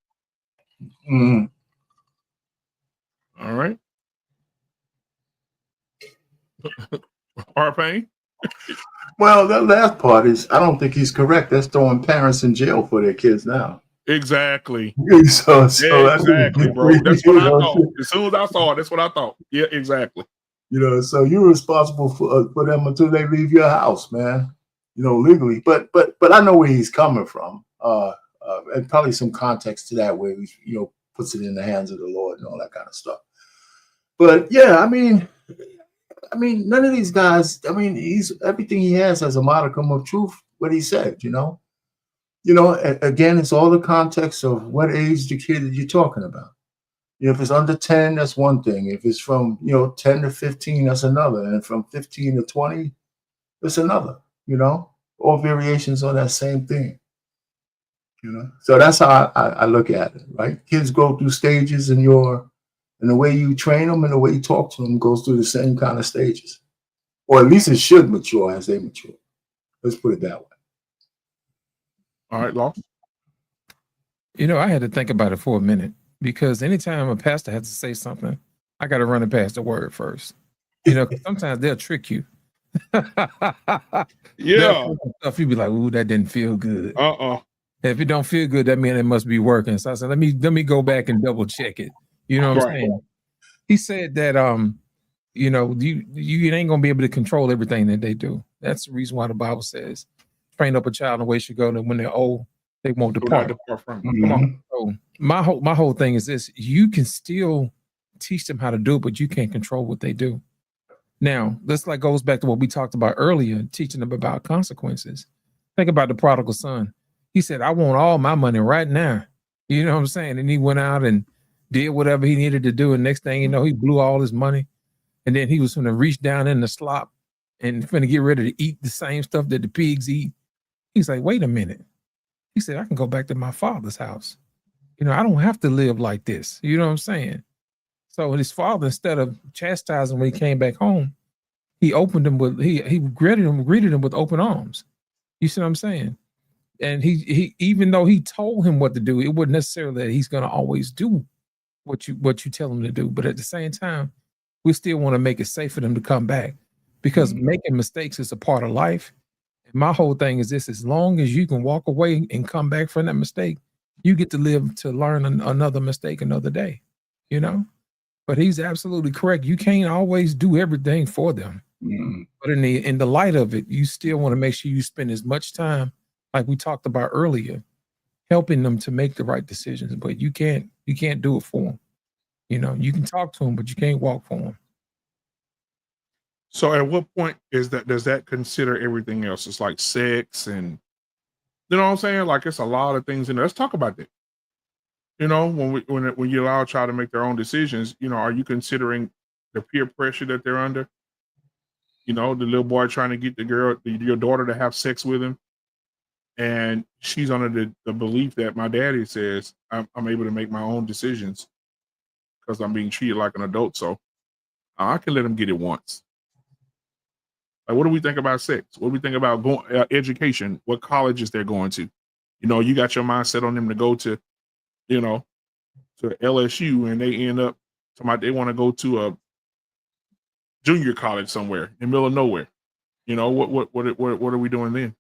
All right. R-Pain? Well, that last part is, I don't think he's correct. That's throwing parents in jail for their kids now. Exactly. So exactly, bro. That's what I thought. As soon as I saw it, that's what I thought. Yeah, exactly. You know, so you're responsible for them until they leave your house, man. You know, legally. But I know where he's coming from. And probably some context to that where he, you know, puts it in the hands of the Lord and all that kind of stuff. But yeah, I mean, none of these guys, I mean, everything he has a modicum of truth, what he said, you know. Again, it's all the context of what age the kid that you're talking about. You know, if it's under 10, that's one thing. If it's from, 10 to 15, that's another. And from 15 to 20, that's another, all variations on that same thing. So that's how I look at it, right? Kids go through stages and the way you train them and the way you talk to them goes through the same kind of stages. Or at least it should mature as they mature. Let's put it that way. All right, Law. I had to think about it for a minute because anytime a pastor has to say something, I got to run it past the word first. 'Cause sometimes they'll trick you. Yeah. Stuff you be like, ooh, that didn't feel good. If it don't feel good, that means it must be working. So I said, let me go back and double check it. You know what I'm saying? He said that you ain't gonna be able to control everything that they do. That's the reason why the Bible says, train up a child in the way she go, that when they're old, they won't depart from it. Come on. So my whole thing is this: you can still teach them how to do it, but you can't control what they do. Now, this goes back to what we talked about earlier, teaching them about consequences. Think about the prodigal son. He said, I want all my money right now. You know what I'm saying? And he went out and did whatever he needed to do. And next thing you know, he blew all his money. And then he was going to reach down in the slop and finna get ready to eat the same stuff that the pigs eat. He's like, wait a minute. He said, I can go back to my father's house. I don't have to live like this. You know what I'm saying? So his father, instead of chastising when he came back home, he opened him with, he greeted him with open arms. You see what I'm saying? And he even though he told him what to do, it wasn't necessarily that he's going to always do what you tell him to do. But at the same time, we still want to make it safe for them to come back because making mistakes is a part of life. And my whole thing is this: as long as you can walk away and come back from that mistake, you get to live to learn another mistake another day, But he's absolutely correct. You can't always do everything for them. But in the light of it, you still want to make sure you spend as much time, like we talked about earlier, helping them to make the right decisions. But you can't do it for them. You can talk to them, but you can't walk for them. So at what point does that consider everything else? It's like sex and you know what I'm saying? Like it's a lot of things in there. Let's talk about that. You know, when you allow a child to make their own decisions, you know, are you considering the peer pressure that they're under? You know, the little boy trying to get your daughter to have sex with him, and she's under the belief that my daddy says I'm able to make my own decisions because I'm being treated like an adult. So I can let him get it once. Like, what do we think about sex? What do we think about education? What colleges they're going to? You know, you got your mindset on them to go to, you know, to LSU, and they end up they want to go to a junior college somewhere in the middle of nowhere. You know, what are we doing then?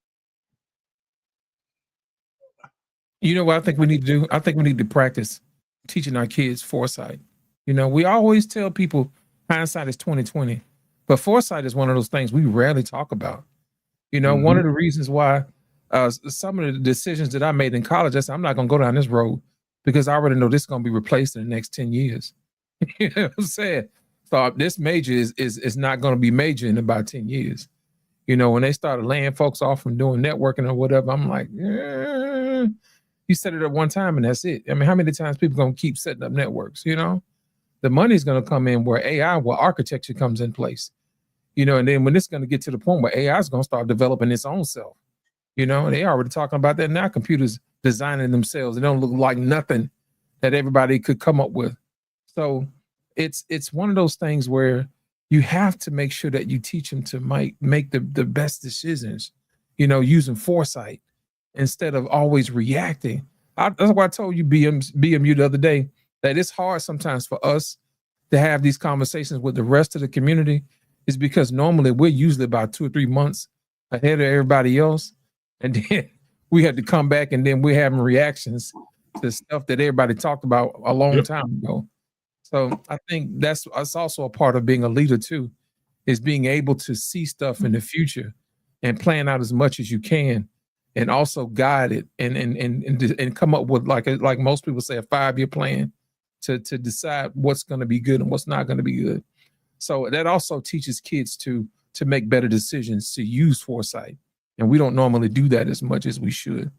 You know what I think we need to do? I think we need to practice teaching our kids foresight. You know, we always tell people hindsight is 20/20, but foresight is one of those things we rarely talk about. You know, one of the reasons why some of the decisions that I made in college, I said, I'm not going to go down this road because I already know this is going to be replaced in the next 10 years. You know what I'm saying? So this major is not going to be major in about 10 years. You know, when they started laying folks off from doing networking or whatever, I'm like, you set it up one time and that's it. I mean, how many times people going to keep setting up networks, you know? The money's going to come in where architecture comes in place. You know, and then when it's going to get to the point where AI is going to start developing its own self, you know, they already talking about that now. Computers designing themselves. They don't look like nothing that everybody could come up with. So it's one of those things where you have to make sure that you teach them to make the best decisions, you know, using foresight instead of always reacting. That's why I told you BMU the other day that it's hard sometimes for us to have these conversations with the rest of the community is because normally we're usually about 2 or 3 months ahead of everybody else. And then we had to come back and then we're having reactions to stuff that everybody talked about a long time ago. So I think that's also a part of being a leader too, is being able to see stuff in the future and plan out as much as you can and also guide it and come up with like most people say, a 5-year plan to decide what's going to be good and what's not going to be good. So that also teaches kids to make better decisions, to use foresight. And we don't normally do that as much as we should.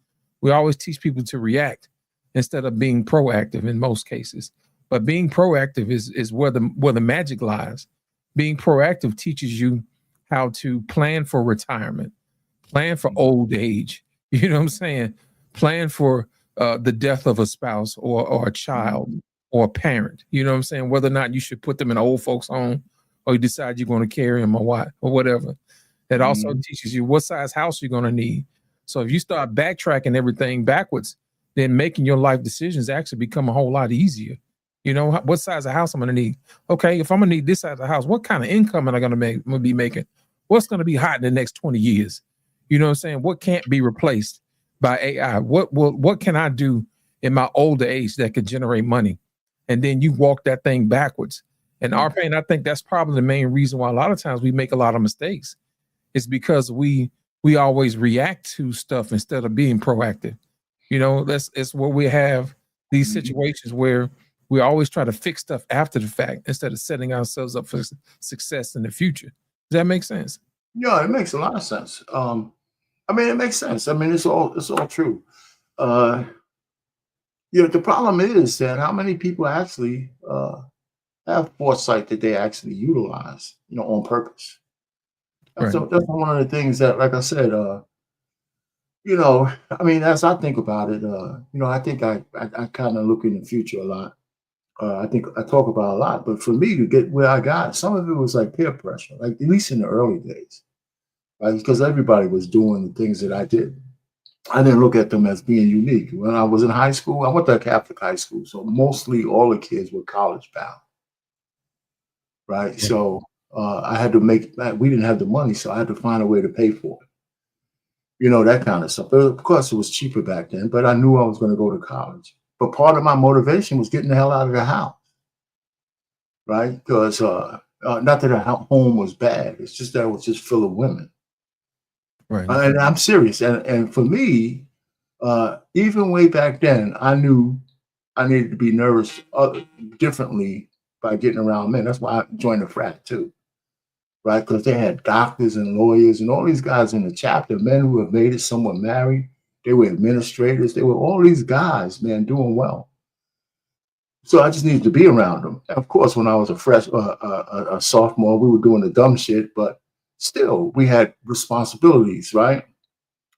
We always teach people to react instead of being proactive in most cases. But being proactive is where the magic lies. Being proactive teaches you how to plan for retirement, plan for old age. You know what I'm saying? Plan for the death of a spouse or a child or a parent. You know what I'm saying? Whether or not you should put them in an old folks home or you decide you're going to carry them or what or whatever. That also teaches you what size house you're going to need. So if you start backtracking everything backwards, then making your life decisions actually become a whole lot easier. You know, what size of house I'm going to need? Okay, if I'm going to need this size of house, what kind of income am I going to be making? What's going to be hot in the next 20 years? You know what I'm saying? What can't be replaced by AI? What can I do in my older age that could generate money? And then you walk that thing backwards. And our pain, I think that's probably the main reason why a lot of times we make a lot of mistakes. It's because we always react to stuff instead of being proactive. You know, it's where we have these situations where we always try to fix stuff after the fact instead of setting ourselves up for success in the future. Does that make sense? Yeah, it makes a lot of sense. I mean, it makes sense. I mean, it's all true. You know, the problem is that how many people actually have foresight that they actually utilize, you know, on purpose. That's one of the things that, like I said, you know, I mean, as I think about it, you know, I think I kind of look in the future a lot. I think I talk about a lot, but for me to get where I got, some of it was like peer pressure, like at least in the early days, right? Because everybody was doing the things that I did. I didn't look at them as being unique. When I was in high school, I went to a Catholic high school, so mostly all the kids were college bound, right? Yeah. So I had to we didn't have the money, so I had to find a way to pay for it. You know, that kind of stuff. But of course, it was cheaper back then, but I knew I was going to go to college. But part of my motivation was getting the hell out of the house, right? Because not that the home was bad. It's just that it was just full of women. Right. And I'm serious. And for me, even way back then, I knew I needed to be nervous differently by getting around men. That's why I joined the frat too. right? Because they had doctors and lawyers and all these guys in the chapter, men who have made it, some were married, they were administrators, they were all these guys, man, doing well. So I just needed to be around them. And of course, when I was a sophomore, we were doing the dumb shit, but still, we had responsibilities, right?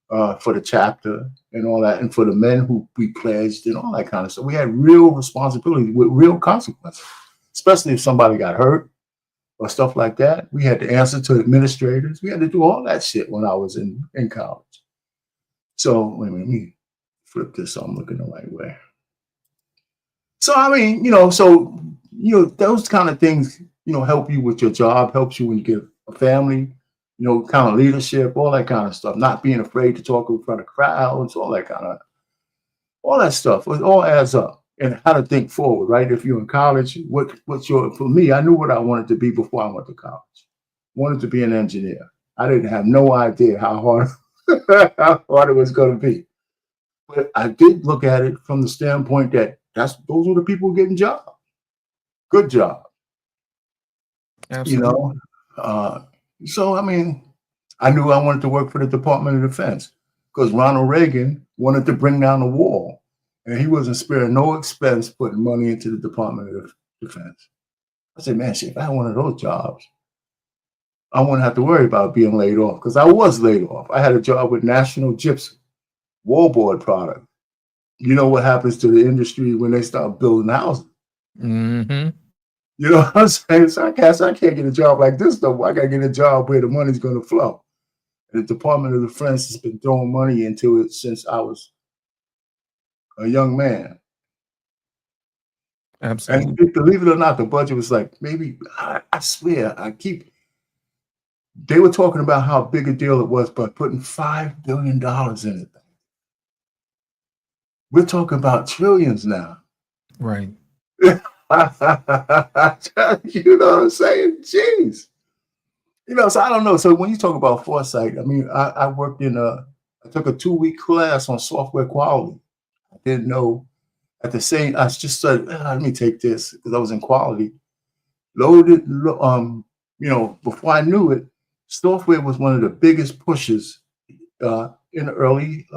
For the chapter and all that, and for the men who we pledged and all that kind of stuff. We had real responsibility with real consequences, especially if somebody got hurt or stuff like that. We had to answer to administrators. We had to do all that shit when I was in college. So, wait a minute, let me flip this so I'm looking the right way. So, I mean, those kind of things, help you with your job, helps you when you get a family, kind of leadership, all that kind of stuff, not being afraid to talk in front of crowds, all that stuff. It all adds up. And how to think forward, right? If you're in college, for me, I knew what I wanted to be before I went to college. Wanted to be an engineer. I didn't have no idea how hard, how hard it was going to be. But I did look at it from the standpoint that those were the people getting jobs. Good job. Absolutely. So, I mean, I knew I wanted to work for the Department of Defense because Ronald Reagan wanted to bring down the wall, and he wasn't sparing no expense putting money into the Department of Defense. I said, man, shit, if I had one of those jobs, I wouldn't have to worry about being laid off because I was laid off. I had a job with National Gypsum, wallboard product. You know what happens to the industry when they start building houses? Mm-hmm. You know what I'm saying? So I can't get a job like this, though. I got to get a job where the money's going to flow. And the Department of Defense has been throwing money into it since I was a young man. Absolutely. And believe it or not, the budget was like, maybe, I swear, they were talking about how big a deal it was, but putting $5 billion in it. We're talking about trillions now. Right. You know what I'm saying? Jeez. So I don't know. So when you talk about foresight, I mean, I worked I took a 2-week class on software quality. I didn't know I just said, let me take this because I was in quality. Before I knew it, software was one of the biggest pushes in the early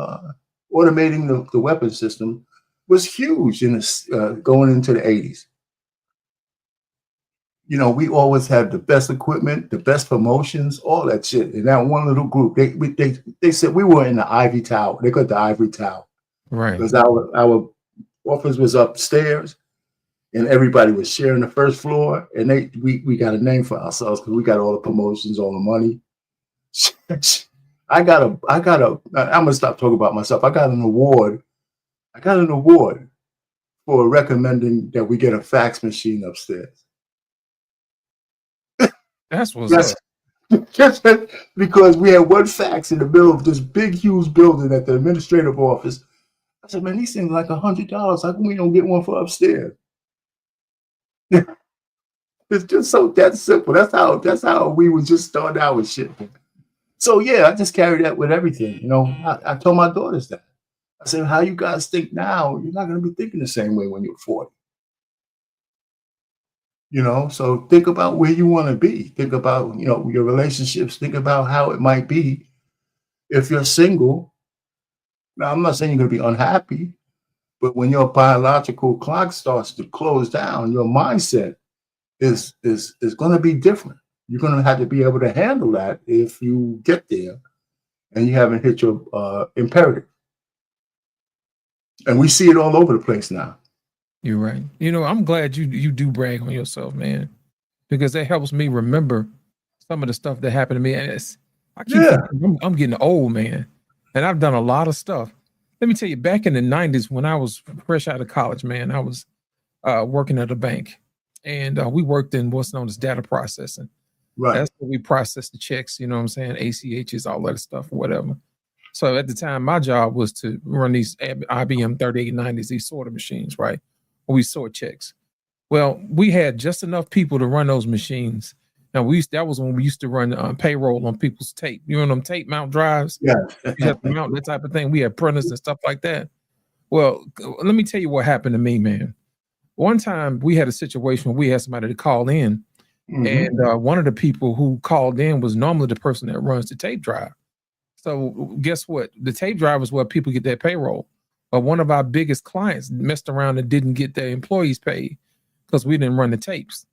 automating the weapon system was huge in this going into the 80s. We always had the best equipment, the best promotions, all that shit. And that one little group, they said we were in the Ivy Tower. They got the Ivory Tower. Right. Because our office was upstairs and everybody was sharing the first floor. And we got a name for ourselves because we got all the promotions, all the money. I'm gonna stop talking about myself. I got an award for recommending that we get a fax machine upstairs. That's what's up. Just because we had one fax in the middle of this big, huge building at the administrative office. I said, man, these things are like $100. How come we don't get one for upstairs? It's just that simple. That's how we would just start out with shit. So yeah, I just carry that with everything. I told my daughters that. I said, how you guys think now, you're not going to be thinking the same way when you're 40. So think about where you want to be. Think about, your relationships. Think about how it might be if you're single. Now, I'm not saying you're going to be unhappy, but when your biological clock starts to close down, your mindset is going to be different. You're going to have to be able to handle that if you get there and you haven't hit your imperative. And we see it all over the place now. You're right. I'm glad you do brag on yourself, man, because that helps me remember some of the stuff that happened to me. And I'm getting old, man, and I've done a lot of stuff. Let me tell you, back in the 90s, when I was fresh out of college, man, I was working at a bank, and we worked in what's known as data processing. Right. That's where we process the checks. You know what I'm saying? ACHs, all that stuff, whatever. So at the time, my job was to run these IBM 3890s, these sorter machines, right? We sort checks. Well, we had just enough people to run those machines. Now that was when we used to run payroll on people's tape. You know them tape mount drives? Yeah. You have to mount that type of thing. We had printers and stuff like that. Well, let me tell you what happened to me, man. One time we had a situation where we had somebody to call in And one of the people who called in was normally the person that runs the tape drive. So guess what? The tape drive is where people get their payroll. But one of our biggest clients messed around and didn't get their employees paid because we didn't run the tapes.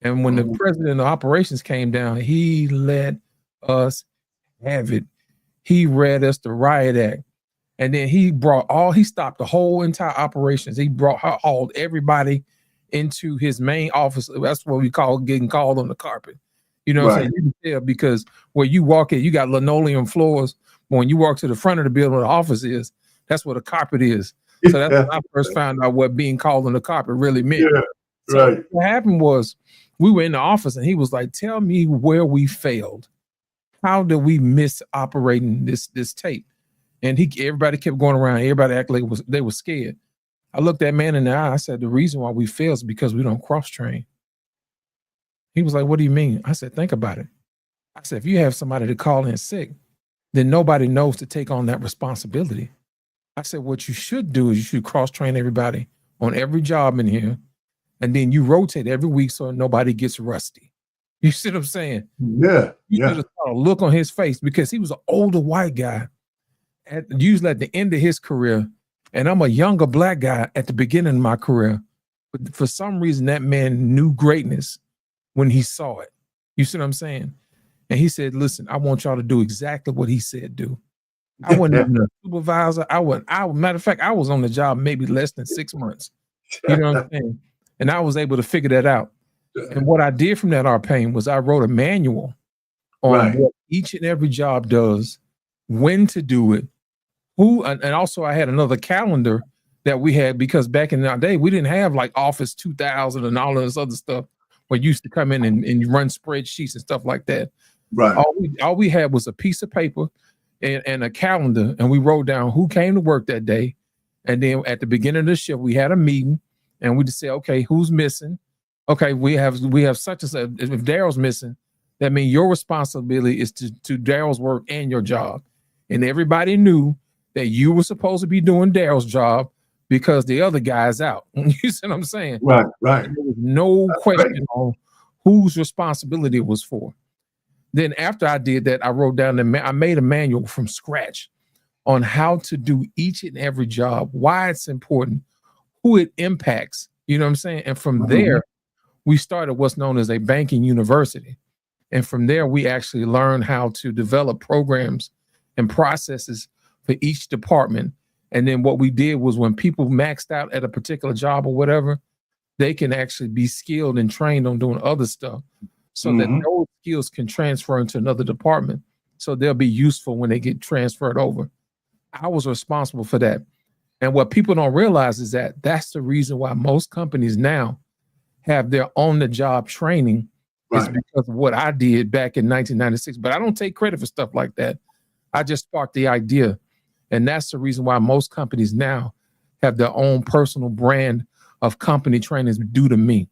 And when the president of operations came down, he let us have it. He read us the riot act. And then he stopped the whole entire operations. He hauled everybody into his main office. That's what we call getting called on the carpet. You know what I'm saying? You can tell because where you walk in, you got linoleum floors. But when you walk to the front of the building where the office is, that's where the carpet is. So that's when I first found out what being called on the carpet really meant. So what happened was we were in the office and he was like, tell me where we failed. How did we miss operating this tape? And everybody kept going around. Everybody acted like they were scared. I looked that man in the eye. I said, the reason why we fail is because we don't cross-train. He was like, what do you mean? I said, think about it. I said, if you have somebody to call in sick, then nobody knows to take on that responsibility. I said, what you should do is you should cross-train everybody on every job in here. And then you rotate every week so nobody gets rusty. You see what I'm saying? You should have saw a look on his face because he was an older white guy usually at the end of his career. And I'm a younger black guy at the beginning of my career. But for some reason, that man knew greatness when he saw it. You see what I'm saying? And he said, listen, I want y'all to do exactly what he said do. I wasn't even a supervisor. Matter of fact, I was on the job maybe less than 6 months. You know what I'm saying? And I was able to figure that out. And what I did from that Arpain was I wrote a manual on what each and every job does, when to do it, and also I had another calendar that we had because back in our day, we didn't have like Office 2000 and all of this other stuff where you used to come in and run spreadsheets and stuff like that. All we had was a piece of paper and a calendar, and we wrote down who came to work that day. And then at the beginning of the shift, we had a meeting and we just say, okay, who's missing? Okay, we have such and such. If Daryl's missing, that means your responsibility is to Daryl's work and your job. And everybody knew that you were supposed to be doing Daryl's job because the other guy's out. You see what I'm saying? Right. There was no question on whose responsibility it was for. Then after I did that, I wrote down I made a manual from scratch on how to do each and every job, why it's important, who it impacts. You know what I'm saying? And from there, we started what's known as a banking university. And from there, we actually learned how to develop programs and processes for each department. And then what we did was when people maxed out at a particular job or whatever, they can actually be skilled and trained on doing other stuff so that those skills can transfer into another department. So they'll be useful when they get transferred over. I was responsible for that. And what people don't realize is that that's the reason why most companies now have their on-the-job training is because of what I did back in 1996. But I don't take credit for stuff like that. I just sparked the idea. And that's the reason why most companies now have their own personal brand of company trainings due to me.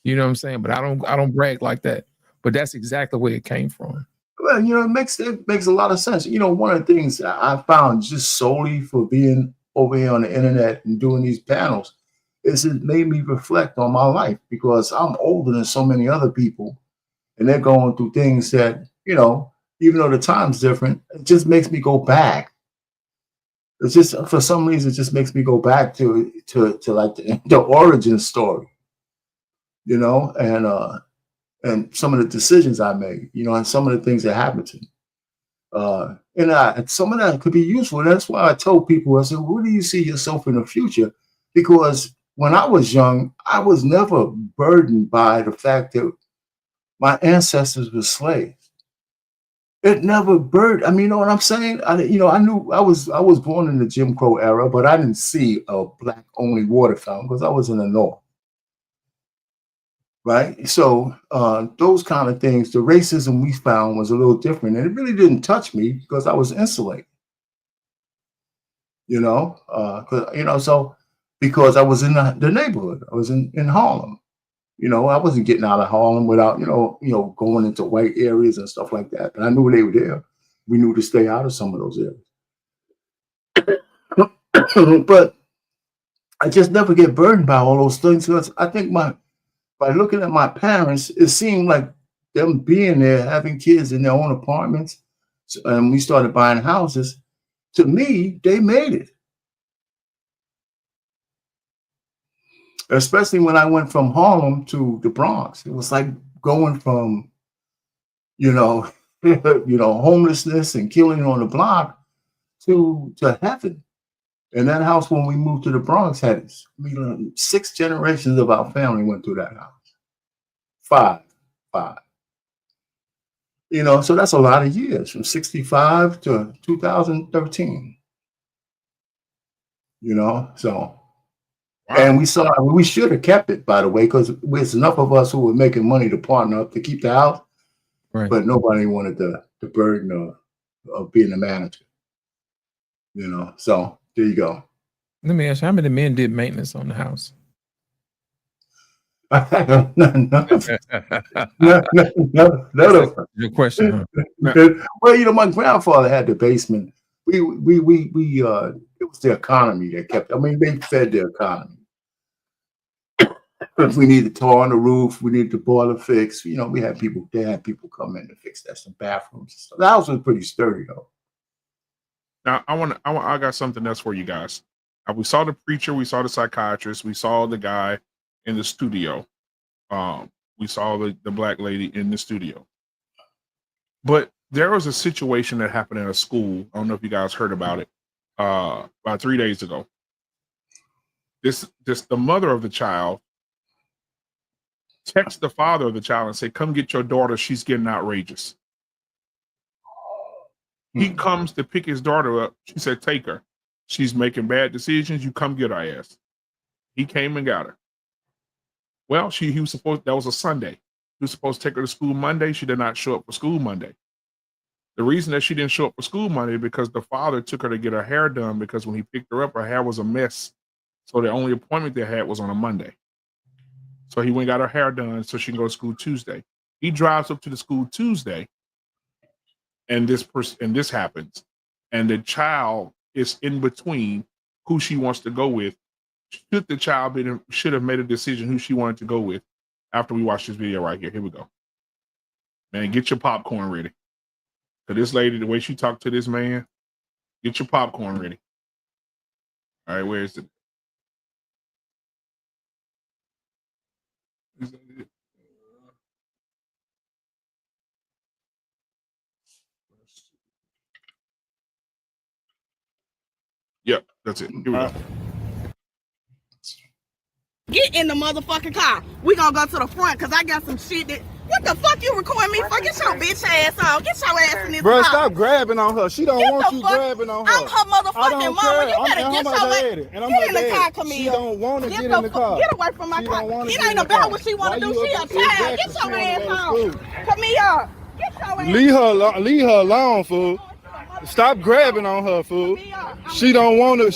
You know what I'm saying? But I don't brag like that. But that's exactly where it came from. Well, it makes a lot of sense. One of the things I found just solely for being over here on the internet and doing these panels is it made me reflect on my life because I'm older than so many other people and they're going through things that, even though the time's different, it just makes me go back. It's just, for some reason, it just makes me go back to like the origin story, and some of the decisions I made, and some of the things that happened to me. And some of that could be useful. And that's why I told people, I said, where do you see yourself in the future? Because when I was young, I was never burdened by the fact that my ancestors were slaves. It never burdened. I mean, you know what I'm saying? I knew I was born in the Jim Crow era, but I didn't see a black only water fountain because I was in the North. Right. So those kind of things, the racism we found was a little different. And it really didn't touch me because I was insulated. So because I was in the neighborhood, I was in Harlem. I wasn't getting out of Harlem without, going into white areas and stuff like that. But I knew they were there. We knew to stay out of some of those areas. But I just never get burdened by all those things because I think my by looking at my parents, it seemed like them being there, having kids in their own apartments, and we started buying houses. To me, they made it. Especially when I went from Harlem to the Bronx. It was like going from, homelessness and killing on the block to heaven. And that house, when we moved to the Bronx, had 6 generations of our family went through that house. 5. So that's a lot of years, from 65 to 2013. So. Wow. And we should have kept it, by the way, because there's enough of us who were making money to partner up to keep the house, right. But nobody wanted the burden of being a manager. So there you go. Let me ask you, how many men did maintenance on the house? None of them. Your question. Huh? Well, my grandfather had the basement. It was the economy that kept. I mean, they fed the economy. If we needed to tar on the roof, we needed the boiler fixed. They had people come in to fix that, some bathrooms and stuff. The house was pretty sturdy though. Now I got something else for you guys. We saw the preacher, we saw the psychiatrist, we saw the guy in the studio. We saw the black lady in the studio. But there was a situation that happened in a school. I don't know if you guys heard about it. About 3 days ago. The mother of the child text the father of the child and say, "Come get your daughter. She's getting outrageous." He comes to pick his daughter up. She said, "Take her. She's making bad decisions. You come get her ass." He came and got her. Well, that was a Sunday. He was supposed to take her to school Monday. She did not show up for school Monday. The reason that she didn't show up for school Monday is because the father took her to get her hair done, because when he picked her up, her hair was a mess. So the only appointment they had was on a Monday. So he went and got her hair done so she can go to school Tuesday. He drives up to the school Tuesday, and this happens. And the child is in between who she wants to go with. Should have made a decision who she wanted to go with after we watch this video right here. Here we go. Man, get your popcorn ready. To this lady, the way she talked to this man, get your popcorn ready. All right, where is it? Yep, that's it. Here we go. Get in the motherfucking car. We gonna go to the front because I got some shit that. What the fuck you recording me for? Get your bitch ass on. Get your ass in this car. Bro, stop grabbing on her. She don't want you grabbing on her. I'm her motherfucking mama. You better get your ass. Get in the car, Camille. She don't want to get in the car. Get away from my car. It ain't about what she want to do. She a child. Get your ass on. Camille, get your ass. Leave her alone, fool. Stop grabbing on her, fool. She don't want to.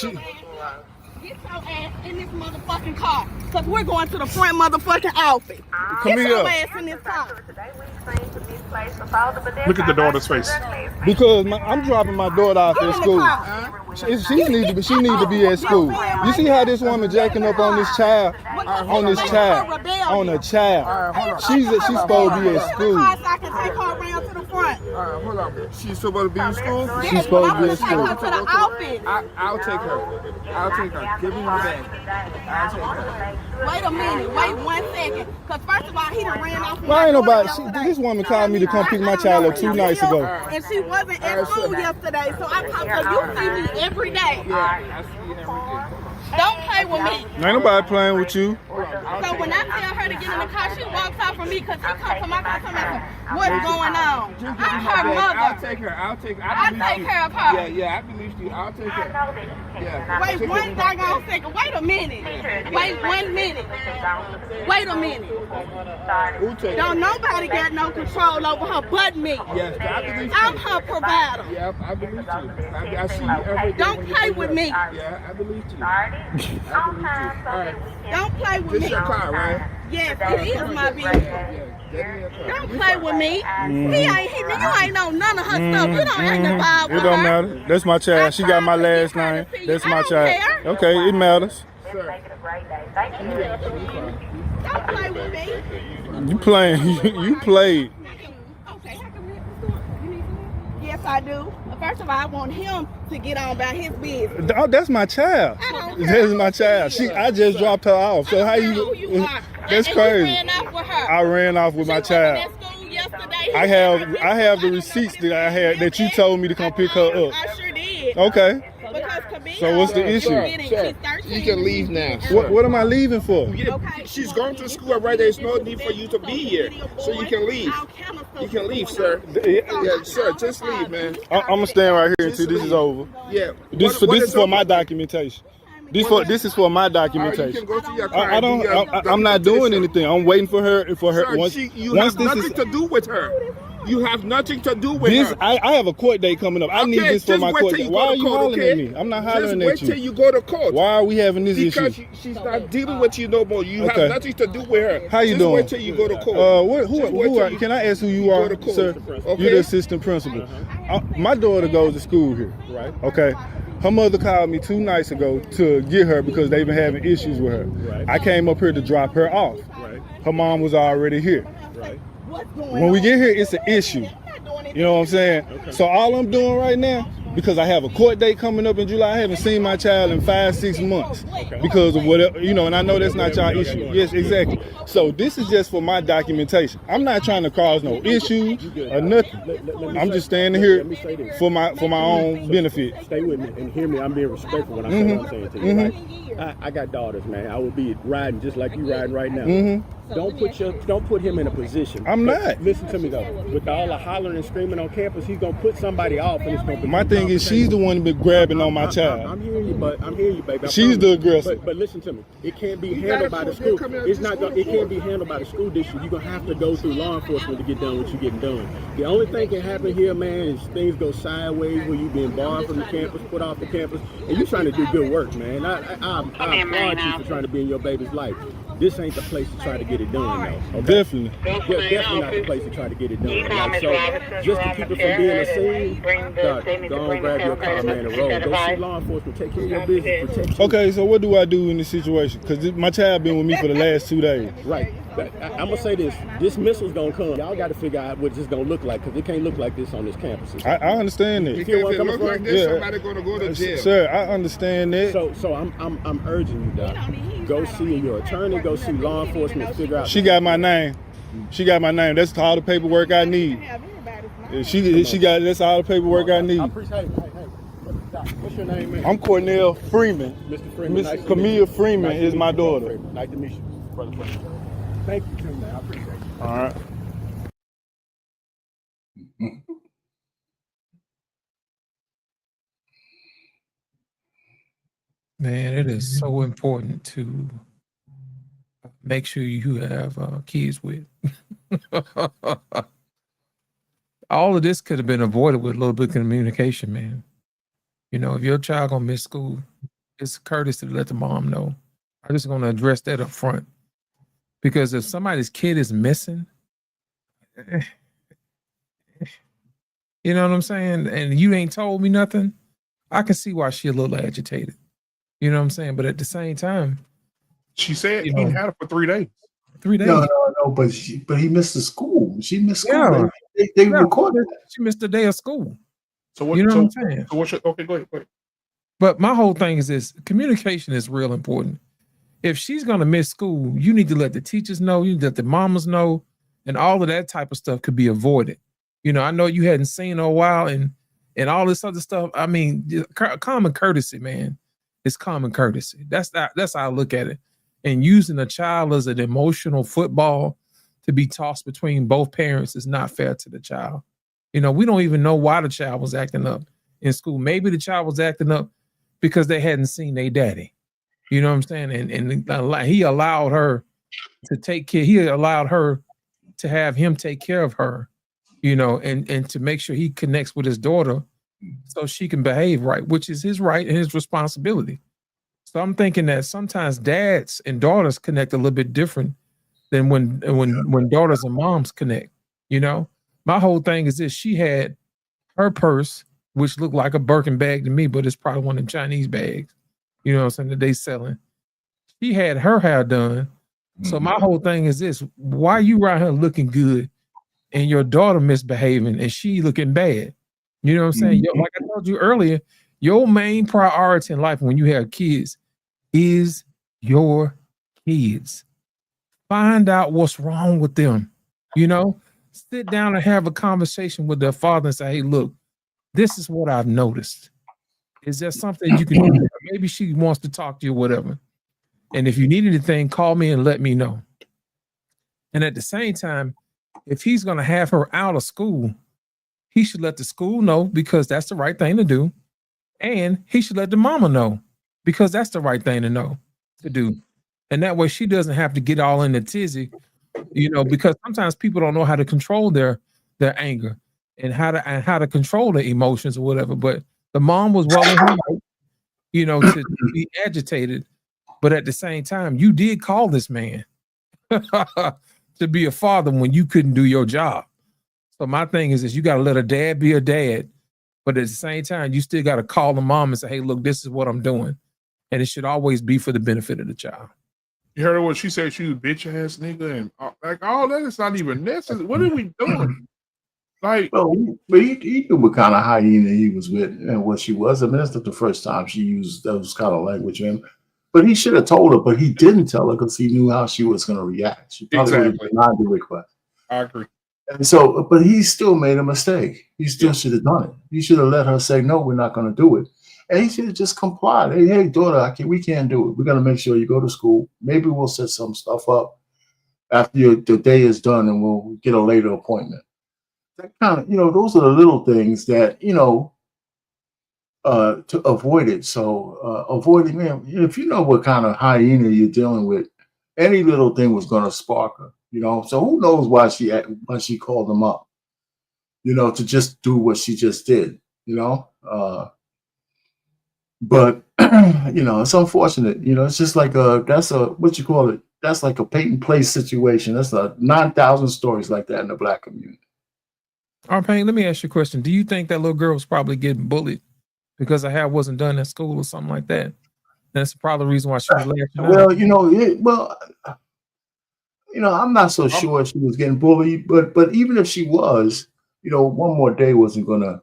Get your ass in this motherfucking car. Because we're going to the front motherfucking office. Get your ass in this car. Look at the daughter's face. Because I'm dropping my daughter off at school. She need to be at school. You see how this woman jacking up on this child? On a child. She's supposed to be at school. I can take her around to the front. Hold on. She's supposed to be in school? She's supposed to be at school. Take her to the office. I'll take her. Give me my bag. I'll take her. Wait a minute. Wait 1 second. Because first of all, he done ran off. Why ain't nobody? This woman called me to come pick my child up 2 nights ago. And she wasn't at school yesterday, so I come to you see me every day. Yeah, I see you every day. Don't play with me. Ain't nobody playing with you. So when I tell her to get in the car, she walks off from me because he comes to my car and says, "What's going on?" I'm her mother. I'll take her. I'll take care of her. Yeah, I believe you. I'll take her. Yeah. Wait 1 doggone second. Wait a minute. Wait 1 minute. Wait a minute. Don't nobody got no control over her but me. Yes, I believe you. I'm her provider. Yeah, I believe you. I see you every day. Don't play with me. Yeah, I believe you. Don't play with me. This your car, right? Yes, it is my vehicle. Don't play with me. You ain't know none of her stuff. You don't ain't involved with her. It don't matter. That's my child. She got my last name. That's my child. Care. Okay, it matters. Don't play with me. You playing? You played. Okay, how come you need some? Yes, I do. First of all, I want him to get on about his business. Oh, that's my child. I don't care That's who my you child. is. I just dropped her off. So I how don't care who you are. That's And crazy. You ran off with her. I ran off with my She wasn't child. at school yesterday. I have the receipts that I had that you told me to come pick her up. I sure did. Okay. Because Camille So what's the issue? she's 13. You can leave now. What am I leaving for? She's going to school right. There's no need for you to be here, so you can leave. You can leave, sir. Yeah, sir. Just leave, man. I'm gonna stand right here until this is over. Yeah. This is for my documentation. This is for my documentation. You can go to your car. I'm not doing anything. I'm waiting for her. Sir, you have nothing to do with her. You have nothing to do with her. I have a court date coming up. I need this for my court date. Why are you hollering at me? I'm not hollering at you. Just wait till you go to court. Why are we having this issue? Because she's not dealing with you no more. You have nothing to do with her. How you Just doing? wait till you go to court. Can I ask who you are, sir? Okay. You're the assistant principal. My daughter goes to school here. Right. Okay. Her mother called me 2 nights ago to get her because they've been having issues with her. Right. I came up here to drop her off. Right. Her mom was already here. Right. When we get here, it's an issue. You know what I'm saying? Okay. So all I'm doing right now, because I have a court date coming up in July, I haven't seen my child in 5-6 months because of whatever, and I know that's not y'all issue. Yes, exactly. So this is just for my documentation. I'm not trying to cause no issue or nothing. I'm just standing here for my own benefit. Stay with me and hear me. I'm being respectful when I say what I'm saying to you. Right? I got daughters, man. I will be riding just like you riding right now. Don't put him in a position. I'm not. Listen to me though. With all the hollering and screaming on campus, he's gonna put somebody off, and it's gonna be. My thing is, she's the one been grabbing on my child. I'm hearing you, baby. She's the aggressor. But listen to me. It can't be handled by the school. It's not. It can't be handled by the school district. You're gonna have to go through law enforcement to get done what you're getting done. The only thing can happen here, man, is things go sideways where you've been barred from the campus, put off the campus, and you're trying to do good work, man. I applaud you for trying to be in your baby's life. This ain't the place to try to get it done, though. Okay? Definitely. Definitely not the place to try to get it done. Like, so, just to keep it from being a scene, go and grab your car, man, and roll. Go see law enforcement. Take care of your business. Protect you. Okay, so what do I do in this situation? Because my child been with me for the last 2 days. Right. I'm going to say this. Dismissal's going to come. Y'all got to figure out what it's going to look like, because it can't look like this on this campus. I understand that. If it look like this, somebody going to go to jail. Sir, I understand that. So I'm urging you, Doc. Go see your attorney. Go see law enforcement. Figure out. She got my name. That's all the paperwork I need. She got. That's all the paperwork I need. I appreciate it. What's your name, man? I'm Cornell Freeman. Mr. Freeman. Miss Camille Freeman is my daughter. Nice to meet you, brother Freeman. Thank you, too, man. I appreciate it. All right. Man, it is so important to make sure you have kids with. All of this could have been avoided with a little bit of communication, man. If your child gonna miss school, it's courtesy to let the mom know. I'm just gonna address that up front. Because if somebody's kid is missing, you know what I'm saying? And you ain't told me nothing, I can see why she a little agitated. You know what I'm saying? But at the same time, she said he had it for 3 days. 3 days. No, but he missed the school. She missed school. Yeah. They recorded that. She missed a day of school. So what? You know what I'm saying? So okay, go ahead. But my whole thing is this: communication is real important. If she's gonna miss school, you need to let the teachers know. You need to let the mamas know, and all of that type of stuff could be avoided. I know you hadn't seen her in a while, and all this other stuff. I mean, common courtesy, man. It's common courtesy. That's how I look at it. And using a child as an emotional football to be tossed between both parents is not fair to the child. We don't even know why the child was acting up in school. Maybe the child was acting up because they hadn't seen their daddy. You know what I'm saying? And he allowed her to take care. He allowed her to have him take care of her, and to make sure he connects with his daughter so she can behave right, which is his right and his responsibility. So I'm thinking that sometimes dads and daughters connect a little bit different than when daughters and moms connect. My whole thing is this: she had her purse, which looked like a Birkin bag to me, but it's probably one of the Chinese bags, that they selling. She had her hair done. So my whole thing is this: why you around here looking good and your daughter misbehaving and she looking bad? You know what I'm saying? Like I told you earlier, your main priority in life when you have kids is your kids. Find out what's wrong with them. You know, sit down and have a conversation with their father and say, hey, look, this is what I've noticed. Is there something you can do? Maybe she wants to talk to you or whatever. And if you need anything, call me and let me know. And at the same time, if he's going to have her out of school, he should let the school know because that's the right thing to do. And he should let the mama know because that's the right thing to do. And that way she doesn't have to get all in the tizzy, you know, because sometimes people don't know how to control their anger and how to control their emotions or whatever. But the mom was well in her right, you know, to be agitated. But at the same time, you did call this man to be a father when you couldn't do your job. So my thing is you got to let a dad be a dad. But at the same time, you still got to call the mom and say, hey, look, this is what I'm doing. And it should always be for the benefit of the child. You heard what she said? She was bitch ass nigga and like all that is not even necessary. What are we doing? Like, well, he knew what kind of hyena he was with and what she was. I mean, that's not the first time she used those kind of language with him. But he should have told her, but he didn't tell her because he knew how she was going to react. She probably would have denied the request. I agree. And so, but he still made a mistake. He still should have done it. He should have let her say, no, we're not going to do it. And he should have just complied. Hey, daughter, we can't do it. We're going to make sure you go to school. Maybe we'll set some stuff up after the day is done and we'll get a later appointment. That kind of, you know, those are the little things that, you know, to avoid it. So avoiding him, if you know what kind of hyena you're dealing with, any little thing was going to spark her, you know. So who knows why she called him up, you know, to just do what she just did, you know. But you know, it's unfortunate. You know, it's just like that's like a Peyton Place situation. That's 9,000 stories like that in the Black community. All right, Payne, let me ask you a question. Do you think that little girl was probably getting bullied because her hair wasn't done at school or something like that? That's probably the reason why she was lashing out. Well, you know, I'm not so sure she was getting bullied, but even if she was, you know, one more day wasn't gonna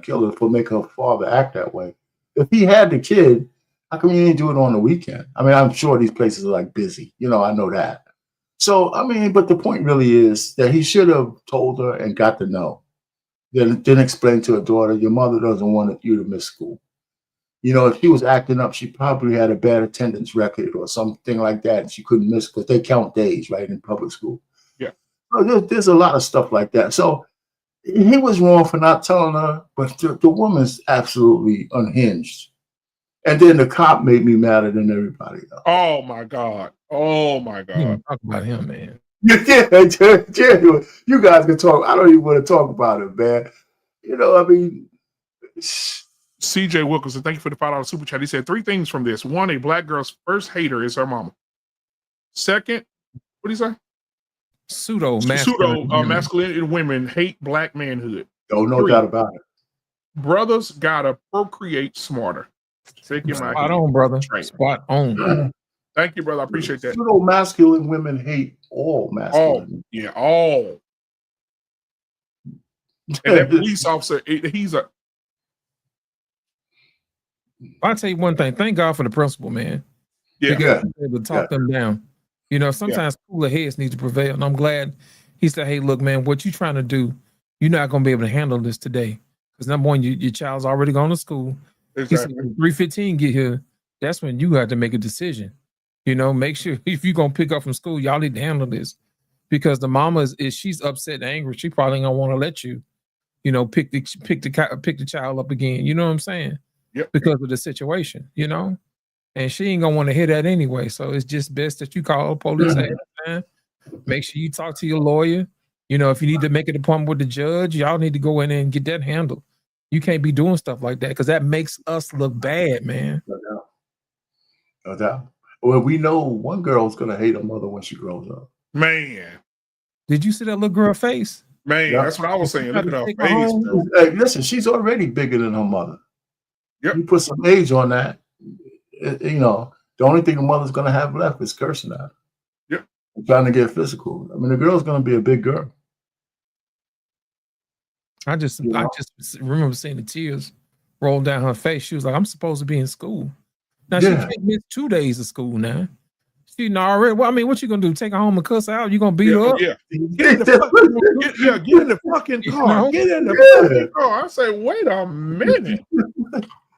kill her for make her father act that way. If he had the kid, how come he didn't do it on the weekend? I mean, I'm sure these places are like busy, you know, I know that. So, I mean, but the point really is that he should have told her and got to know. Then explain to her daughter, your mother doesn't want you to miss school. You know, if she was acting up, she probably had a bad attendance record or something like that. And she couldn't miss because they count days, right, in public school. Yeah. So there's a lot of stuff like that. So he was wrong for not telling her, but the woman's absolutely unhinged. And then the cop made me madder than everybody else. Oh my God. Oh my God. Talk about him, man. Yeah, you guys can talk. I don't even want to talk about it, man. You know, I mean, CJ Wilkinson, thank you for the $5 super chat. He said 3 things from this. 1, a black girl's first hater is her mama. Second, what do you say? Pseudo masculine women hate black manhood. Oh, no doubt about it. Brothers gotta procreate smarter. Spot on, brother. Spot on. Thank you, brother. I appreciate that. Pseudo masculine women hate all masculine. All. And that police officer, he's a. I'll tell you one thing. Thank God for the principal, man. Yeah. Because he was able to talk them down. You know, sometimes cooler heads need to prevail. And I'm glad he said, hey, look, man, what you trying to do, you're not going to be able to handle this today. Because number one, your child's already gone to school. Exactly. He said, when 3:15 get here, that's when you have to make a decision. You know, make sure if you're going to pick up from school, y'all need to handle this. Because the mama is she's upset and angry. She probably ain't going to want to let you, you know, pick the child up again. You know what I'm saying? Yep. Because of the situation, you know? And she ain't gonna want to hear that anyway. So it's just best that you call the police ahead of time. Make sure you talk to your lawyer. You know, if you need to make an appointment with the judge, y'all need to go in and get that handled. You can't be doing stuff like that because that makes us look bad, man. No doubt. Well, we know one girl's gonna hate her mother when she grows up. Man. Did you see that little girl face? Man, that's what I was saying. Look at her face. Hey, listen, she's already bigger than her mother. Yep. You put some age on that. You know, The only thing the mother's gonna have left is cursing at her. Yep. And trying to get physical. I mean, the girl's gonna be a big girl. I just remember seeing the tears roll down her face. She was like, "I'm supposed to be in school." Now she can't miss 2 days of school now. She already. Well, I mean, what you gonna do? Take her home and cuss her out? You gonna beat her up? Yeah. Get in the fucking car. No. Get in the fucking car. I say, wait a minute.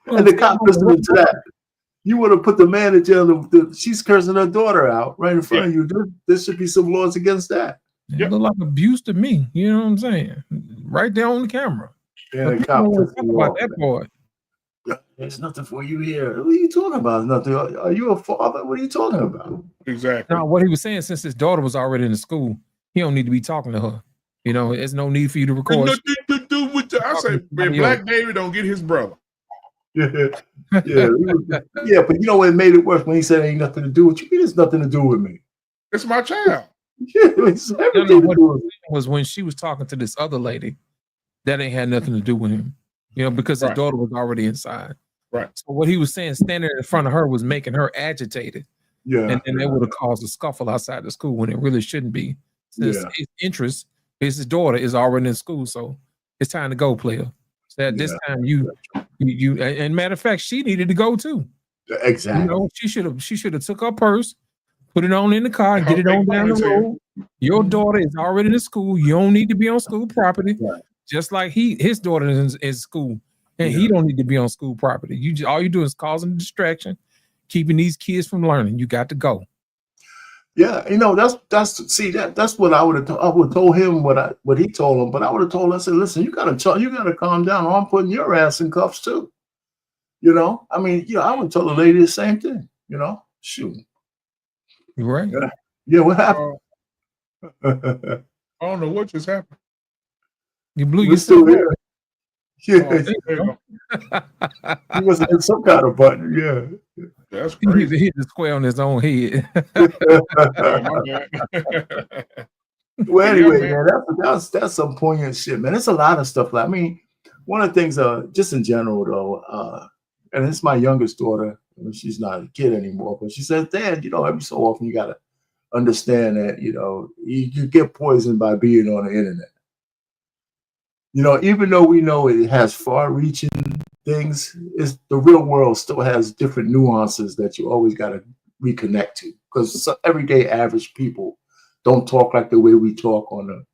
And the cop listening to that. You would have put the man in jail. She's cursing her daughter out right in front of you. There should be some laws against that. It looked like abuse to me. You know what I'm saying? Right there on the camera. Yeah, the cop talk about that boy. There's nothing for you here. What are you talking about? Nothing. Are you a father? What are you talking about? Exactly. Now, what he was saying, since his daughter was already in the school, he don't need to be talking to her. You know, there's no need for you to record. Nothing to do with the, I say, man, Black David don't get his brother. Yeah, but you know what made it worse when he said ain't nothing to do with you. There's nothing to do with me. It's my child. It's everything what was when she was talking to this other lady, that ain't had nothing to do with him. You know, because his daughter was already inside. Right. So what he was saying, standing in front of her, was making her agitated. Yeah. And then that would have caused a scuffle outside the school when it really shouldn't be. Since his interest is his daughter is already in school, so it's time to go, player. So at this time, you, and matter of fact, she needed to go too. Exactly. You know, she should have took her purse, put it on in the car, and get it on down the road. Your daughter is already in the school. You don't need to be on school property. Right. Just like his daughter is in school, and he don't need to be on school property. All you do is causing a distraction, keeping these kids from learning. You got to go. Yeah, you know, that's what I would have told him what he told him, but I would have told him, I said, listen, you gotta calm down, or I'm putting your ass in cuffs too. You know, I mean, I would tell the lady the same thing. You know, shoot. You're right. Yeah, what happened? I don't know what just happened. You blew We're yourself still here. up. Yeah. He must have hit some kind of button. Yeah. That's crazy. He hit the square on his own head. Well, anyway, man, that's some poignant shit, man. It's a lot of stuff. I mean, one of the things, just in general, though, and it's my youngest daughter. She's not a kid anymore, but she says, Dad, every so often you gotta understand that, you get poisoned by being on the internet. Even though we know it has far-reaching things, the real world still has different nuances that you always got to reconnect to, because everyday average people don't talk like the way we talk on the,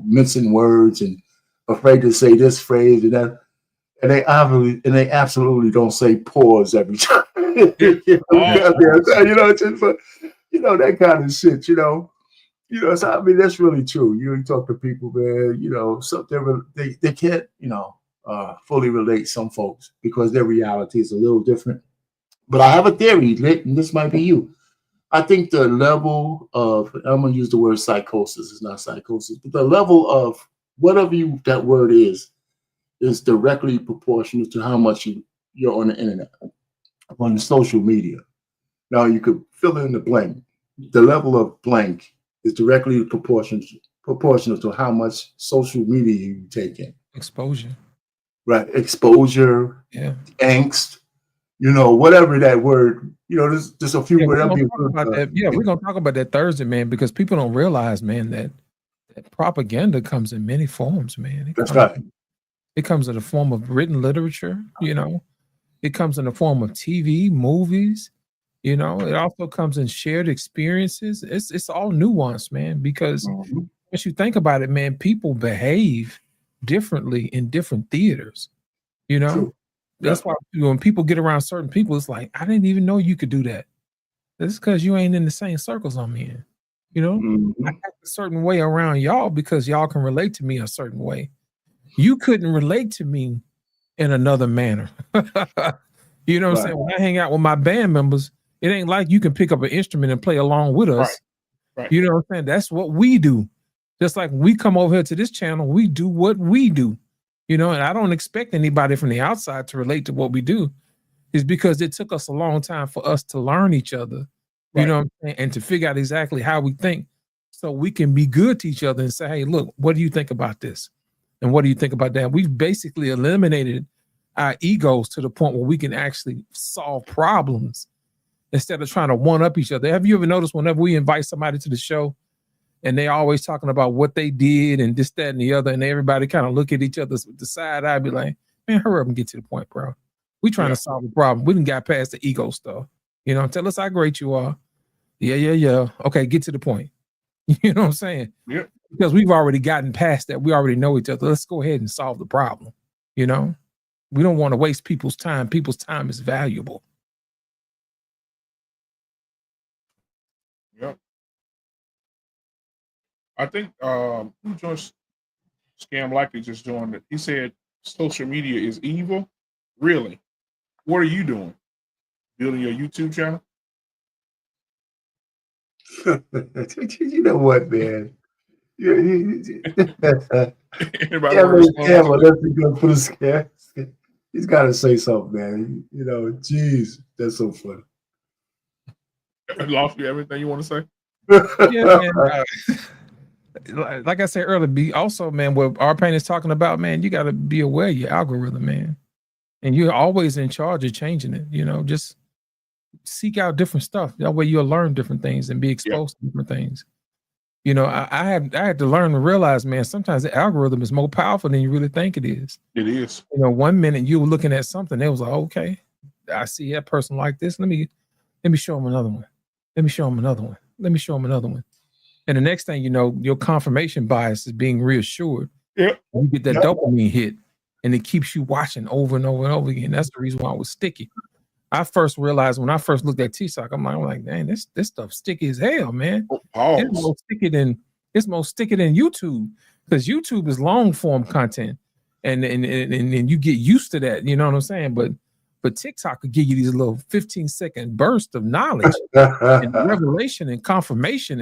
mincing words and afraid to say this phrase and that, and they absolutely don't say pause every time. That kind of shit. So I mean, that's really true. You talk to people, man, they can't, fully relate, some folks, because their reality is a little different. But I have a theory, and this might be you. I think the level of, I'm going to use the word psychosis, it's not psychosis, but the level of whatever that word is directly proportional to how much you're on the internet, on social media. Now you could fill in the blank. The level of blank is directly proportional to how much social media you take in. Exposure. Right. Exposure. Yeah. Angst. Whatever that word, there's a few words. We're going to talk about that Thursday, man, because people don't realize, man, that propaganda comes in many forms, man. That's right. It comes in the form of written literature, It comes in the form of TV, movies, It also comes in shared experiences. It's all nuanced, man, because once you think about it, man, people behave differently in different theaters, True. That's why when people get around certain people, it's like, I didn't even know you could do that. That's because you ain't in the same circles I'm in, I act a certain way around y'all because y'all can relate to me a certain way. You couldn't relate to me in another manner. You know what I'm saying? When I hang out with my band members, it ain't like you can pick up an instrument and play along with us. Right. You know what I'm saying? That's what we do. Just like when we come over here to this channel, we do what we do. And I don't expect anybody from the outside to relate to what we do. It's because it took us a long time for us to learn each other, you know what I'm saying? And to figure out exactly how we think so we can be good to each other and say, hey, look, what do you think about this? And what do you think about that? We've basically eliminated our egos to the point where we can actually solve problems instead of trying to one up each other. Have you ever noticed whenever we invite somebody to the show and they always talking about what they did and this, that, and the other, and everybody kind of look at each other with the side eye, be like, man, hurry up and get to the point, bro. We trying to solve the problem. We didn't got past the ego stuff. You know, tell us how great you are. Yeah. Okay, get to the point. You know what I'm saying? Yeah. Because we've already gotten past that. We already know each other. Let's go ahead and solve the problem. You know? We don't want to waste people's time. People's time is valuable. Yep. I think who just Scam Likely just joined it. He said social media is evil. Really? What are you doing? Building your YouTube channel? You know what, man? Anybody Yeah, want to respond? well, let's go for the scare. He's got to say something, man. You know, geez, that's so funny. I lost you everything you want to say? Yeah, man. Like I said earlier, be also, man, what our pain is talking about, man, you got to be aware of your algorithm, man. And you're always in charge of changing it. You know, just seek out different stuff. That way you'll learn different things and be exposed to different things. You know, I had to learn to realize, man, sometimes the algorithm is more powerful than you really think it is. It is. You know, 1 minute you were looking at something, it was like, okay, I see that person like this. Let me show them another one. Let me show them another one. Let me show them another one. And the next thing you know, your confirmation bias is being reassured. Yep. You get that dopamine hit, and it keeps you watching over and over and over again. That's the reason why it was sticky. I first realized when I first looked at TikTok, I'm like, dang, this stuff sticky as hell, man. It's more sticky than YouTube, because YouTube is long form content, and you get used to that. You know what I'm saying? But TikTok could give you these little 15-second bursts of knowledge and revelation and confirmation,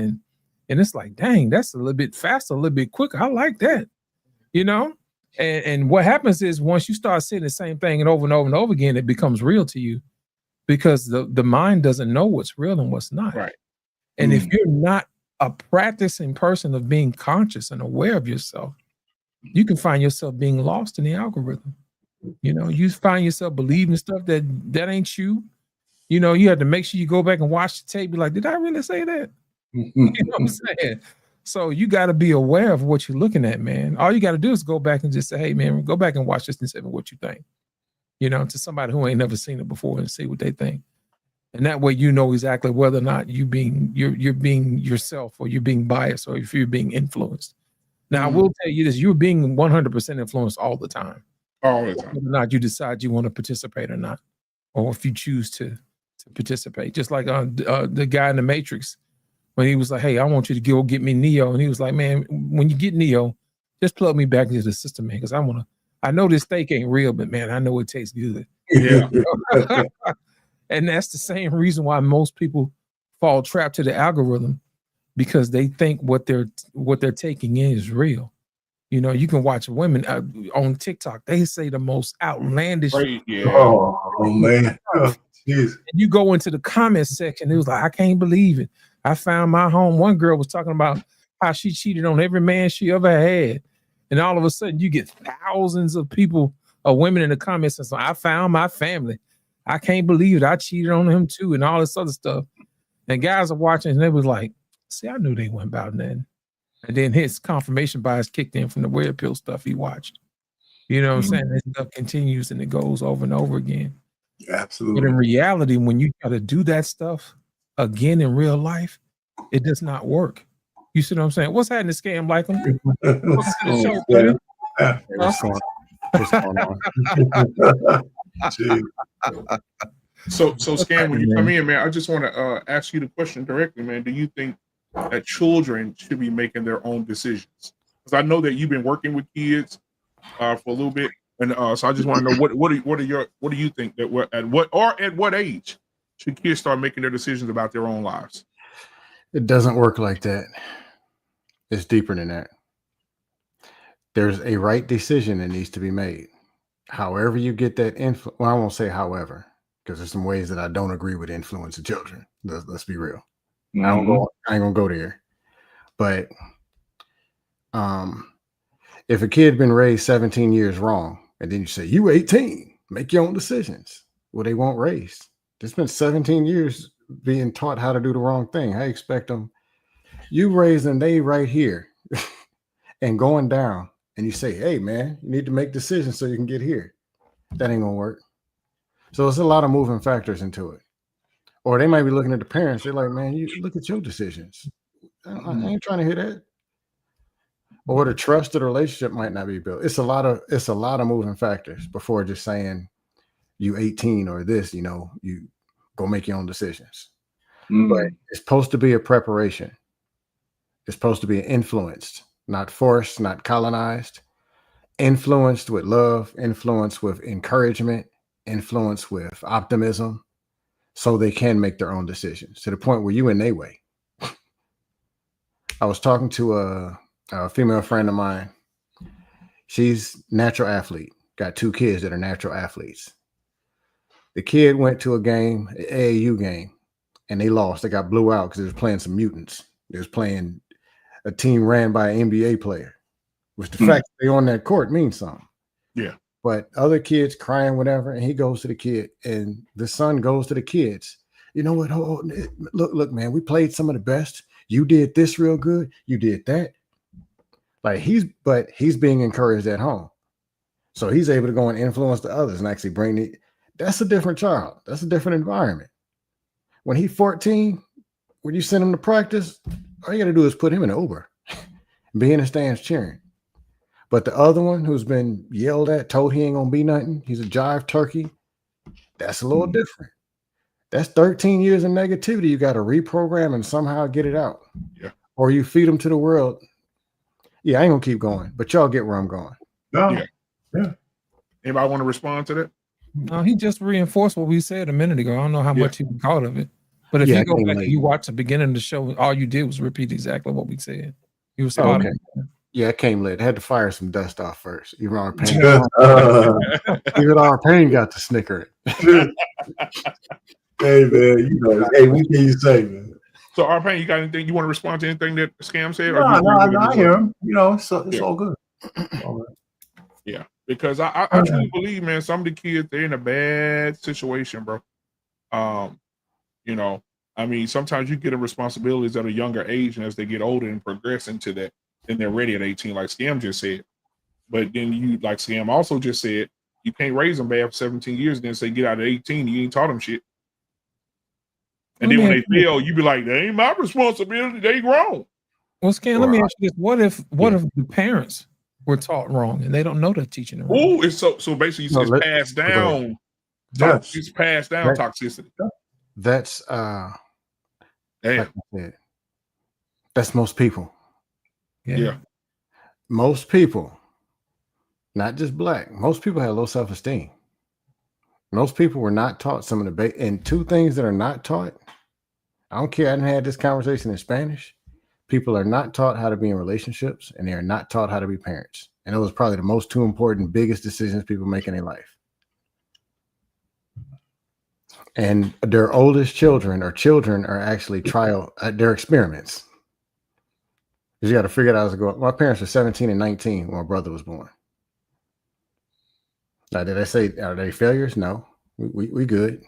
and it's like, dang, that's a little bit faster, a little bit quicker. I like that, you know. And what happens is once you start seeing the same thing and over and over and over again, it becomes real to you. Because the mind doesn't know what's real and what's not. Right. And if you're not a practicing person of being conscious and aware of yourself, you can find yourself being lost in the algorithm. You know, you find yourself believing stuff that ain't you. You know, you have to make sure you go back and watch the tape. Be like, did I really say that? You know what I'm saying? So you got to be aware of what you're looking at, man. All you got to do is go back and just say, hey, man, go back and watch this and say what you think. You know, to somebody who ain't never seen it before, and see what they think. And that way you know exactly whether or not you're being yourself, or you're being biased, or if you're being influenced. Now, I will tell you this, you're being 100% influenced all the time. All the time. Whether or not you decide you want to participate or not, or if you choose to participate. Just like the guy in the Matrix, when he was like, hey, I want you to go get me Neo. And he was like, man, when you get Neo, just plug me back into the system, man, because I know this steak ain't real, but man, I know it tastes good. Yeah. And that's the same reason why most people fall trapped to the algorithm, because they think what they're taking in is real. You know, you can watch women on TikTok. They say the most outlandish. Right, yeah. Oh man. Oh, and you go into the comment section, it was like, I can't believe it. I found my home. One girl was talking about how she cheated on every man she ever had. And all of a sudden, you get thousands of people, women in the comments, and so I found my family. I can't believe it. I cheated on him too, and all this other stuff. And guys are watching, and they was like, "See, I knew they went about nothing." And then his confirmation bias kicked in from the weird pill stuff he watched. You know what I'm saying? That stuff continues and it goes over and over again. Absolutely. But in reality, when you try to do that stuff again in real life, it does not work. You see what I'm saying? What's happening, Scam Likely? So Scam, when you come in, man, I just want to ask you the question directly, man. Do you think that children should be making their own decisions? Because I know that you've been working with kids for a little bit, and so I just want to know what do you think that at what age should kids start making their decisions about their own lives? It doesn't work like that. It's deeper than that. There's a right decision that needs to be made. However you get that influence, well, I won't say however, because there's some ways that I don't agree with influencing children. Let's be real. I ain't gonna go there. But if a kid been raised 17 years wrong, and then you say, you 18, make your own decisions. Well, they won't raise. They spent 17 years being taught how to do the wrong thing. I expect them. You raise them, they right here and going down, and you say, hey, man, you need to make decisions so you can get here. That ain't going to work. So there's a lot of moving factors into it. Or they might be looking at the parents. They're like, man, you look at your decisions. I ain't trying to hear that. Or the trust of the relationship might not be built. It's a lot of moving factors before just saying you 18 or this, you go make your own decisions. But it's supposed to be a preparation. It's supposed to be influenced, not forced, not colonized, influenced with love, influenced with encouragement, influenced with optimism, so they can make their own decisions to the point where you in their way. I was talking to a female friend of mine. She's natural athlete, got 2 kids that are natural athletes. The kid went to a game, an AAU game, and they lost. They got blew out because they was playing some mutants. They was playing a team ran by an NBA player, which the fact that they on that court means something. Yeah. But other kids crying, whatever, and he goes to the kid, and the son goes to the kids. You know what? Look, man, we played some of the best. You did this real good. You did that. Like he's being encouraged at home. So he's able to go and influence the others and actually bring it. That's a different child. That's a different environment. When he's 14, when you send him to practice, all you got to do is put him in an Uber, be in the stands cheering. But the other one who's been yelled at, told he ain't going to be nothing, he's a jive turkey, that's a little different. That's 13 years of negativity you got to reprogram and somehow get it out. Yeah. Or you feed them to the world. Yeah, I ain't going to keep going, but y'all get where I'm going. Yeah. Anybody want to respond to that? No, he just reinforced what we said a minute ago. I don't know how much he caught of it. But if you go back and you watch the beginning of the show, all you did was repeat exactly what we said. He was okay. Yeah, it came lit. Had to fire some dust off first. Even our pain, even our pain got to snicker it. Hey man, hey, what can you say, man? So our pain, you got anything you want to respond to anything that Scam said? No, I hear him. It's all good. All right. Yeah, because I truly believe, man, some of the kids, they're in a bad situation, bro. I mean, sometimes you get responsibilities at a younger age, and as they get older and progress into that, then they're ready at 18, like Scam just said. But then you, like Scam also just said, you can't raise them bad for 17 years, then say get out at 18, you ain't taught them shit. And then when they fail, you be like, that ain't my responsibility, they grown. Well, Scam, let me ask you this. What if the parents were taught wrong and they don't know they're teaching them wrong? Oh, it's so basically it's passed down. Yes. It's passed down toxicity. That's like I said, that's most people. Yeah. Most people, not just black, most people have low self-esteem. Most people were not taught some of the and 2 things that are not taught. I don't care. I didn't have this conversation in Spanish. People are not taught how to be in relationships, and they are not taught how to be parents. And it was probably the most 2 important, biggest decisions people make in their life. And their oldest children are actually they're experiments. Because you got to figure it out as it goes. My parents were 17 and 19 when my brother was born. Now, did I say, are they failures? No. We good.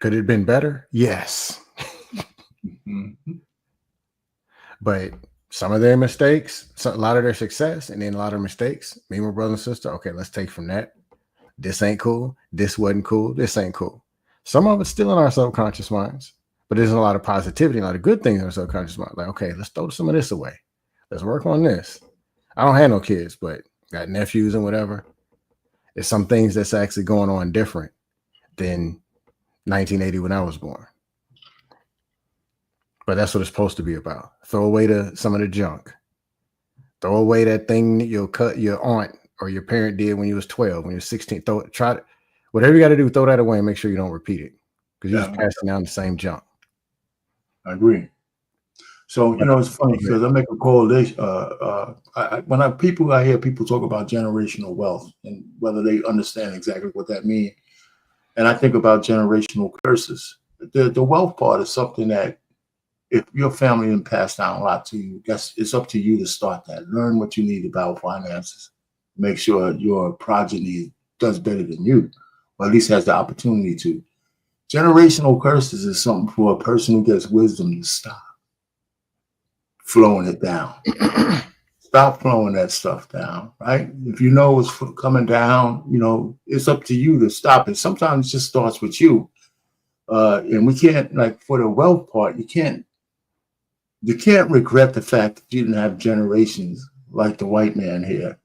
Could it have been better? Yes. But some of their mistakes, a lot of their success, and then a lot of mistakes, me and my brother and sister, okay, let's take from that. This ain't cool. This wasn't cool. This ain't cool. Some of it's still in our subconscious minds, but there's a lot of positivity, a lot of good things in our subconscious mind. Like, okay, let's throw some of this away. Let's work on this. I don't have no kids, but got nephews and whatever. There's some things that's actually going on different than 1980 when I was born. But that's what it's supposed to be about. Throw away some of the junk. Throw away that thing that your aunt or your parent did when you was 12, when you was 16. Whatever you got to do, throw that away and make sure you don't repeat it. Because you're just passing down the same junk. I agree. So, it's funny because I make a correlation. When I hear people talk about generational wealth and whether they understand exactly what that means, and I think about generational curses. The wealth part is something that if your family didn't pass down a lot to you, it's up to you to start that. Learn what you need about finances. Make sure your progeny does better than you, or at least has the opportunity to. Generational curses is something for a person who gets wisdom to stop flowing it down. Stop flowing that stuff down, right? If you know it's coming down, you know, it's up to you to stop it. Sometimes it just starts with you. And we can't, like, for the wealth part, you can't regret the fact that you didn't have generations like the white man here.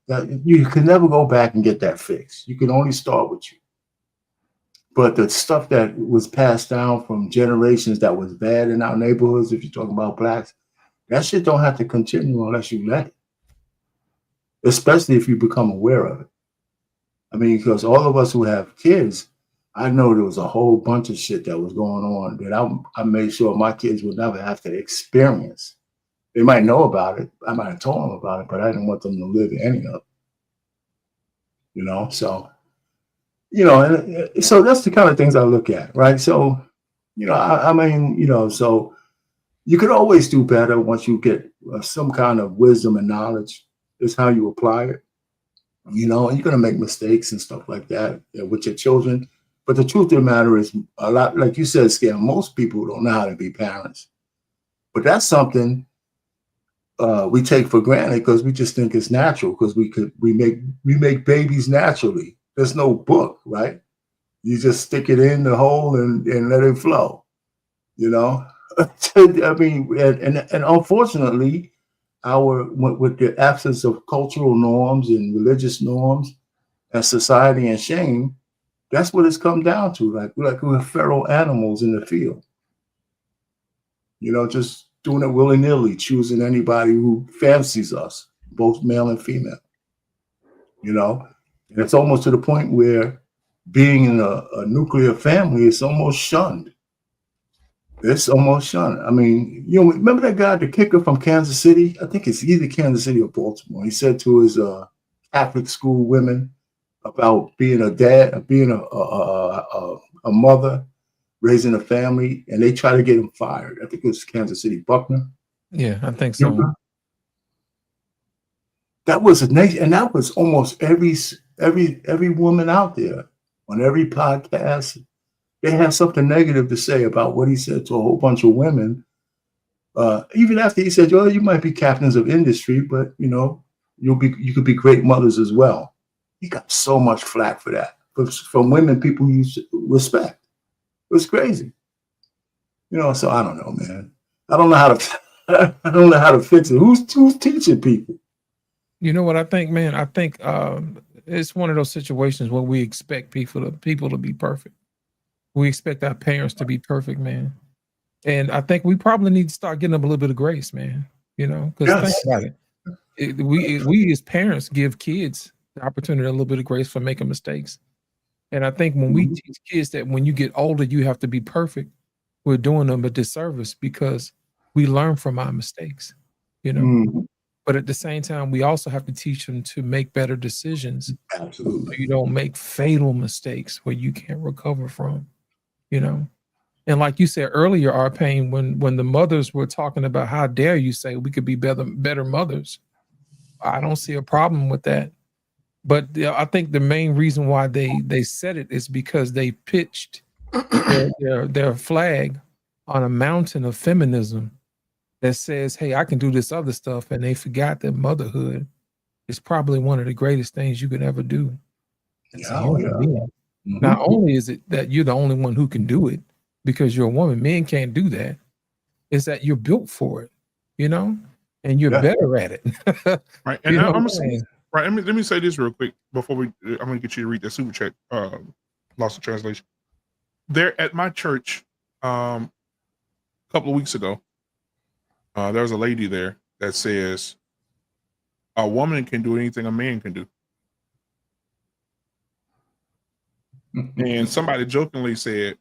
You can never go back and get that fixed. You can only start with you. But the stuff that was passed down from generations that was bad in our neighborhoods, if you're talking about blacks, that shit don't have to continue unless you let it. Especially if you become aware of it. I mean, because all of us who have kids, I know there was a whole bunch of shit that was going on that I made sure my kids would never have to experience. They might know about it. I might have told them about it, but I didn't want them to live any of it. You know, so, you know, and so that's the kind of things I look at, right? So, you know, I mean, you know, so you could always do better once you get some kind of wisdom and knowledge. Is how you apply it, you know, and you're going to make mistakes and stuff like that with your children. But the truth of the matter is, a lot, like you said, Scam, most people don't know how to be parents. But that's something we take for granted because we just think it's natural, because we make babies naturally. There's no book, right? You just stick it in the hole and let it flow, you know. I mean, and unfortunately, with the absence of cultural norms and religious norms and society and shame, that's what it's come down to. Like we're feral animals in the field, you know, just doing it willy-nilly, choosing anybody who fancies us, both male and female, you know. And it's almost to the point where being in a nuclear family is almost shunned. It's almost shunned. I mean, you know, remember that guy, the kicker from Kansas City? I think it's either Kansas City or Baltimore. He said to his Catholic school women about being a dad, being a mother, raising a family, and they try to get him fired. I think it was Kansas City, Buckner. Yeah, I think so. That was a nation, and that was almost every woman out there on every podcast. They have something negative to say about what he said to a whole bunch of women. Even after he said, "Well, you might be captains of industry, but you know, you could be great mothers as well." He got so much flack for that from women people used to respect. It was crazy, you know. So I don't know, man. I don't know how to. I don't know how to fix it. Who's teaching people? You know what I think, man? I think it's one of those situations where we expect people to be perfect. We expect our parents to be perfect, man. And I think we probably need to start getting them a little bit of grace, man. You know, because think about it. We as parents give kids the opportunity, a little bit of grace for making mistakes. And I think when we teach kids that when you get older, you have to be perfect, we're doing them a disservice because we learn from our mistakes, you know. But at the same time, we also have to teach them to make better decisions. Absolutely. So you don't make fatal mistakes where you can't recover from. You know, and like you said earlier, Arpain, when the mothers were talking about how dare you say we could be better mothers, I don't see a problem with that. But I think the main reason why they said it is because they pitched their flag on a mountain of feminism that says, "Hey, I can do this other stuff," and they forgot that motherhood is probably one of the greatest things you could ever do. Not only is it that you're the only one who can do it because you're a woman, men can't do that. It's that you're built for it, you know, and you're better at it. Right. And I'm gonna say, right. Let me say this real quick before I'm gonna get you to read that super chat, lost in translation. There at my church, a couple of weeks ago, there was a lady there that says a woman can do anything a man can do. And somebody jokingly said,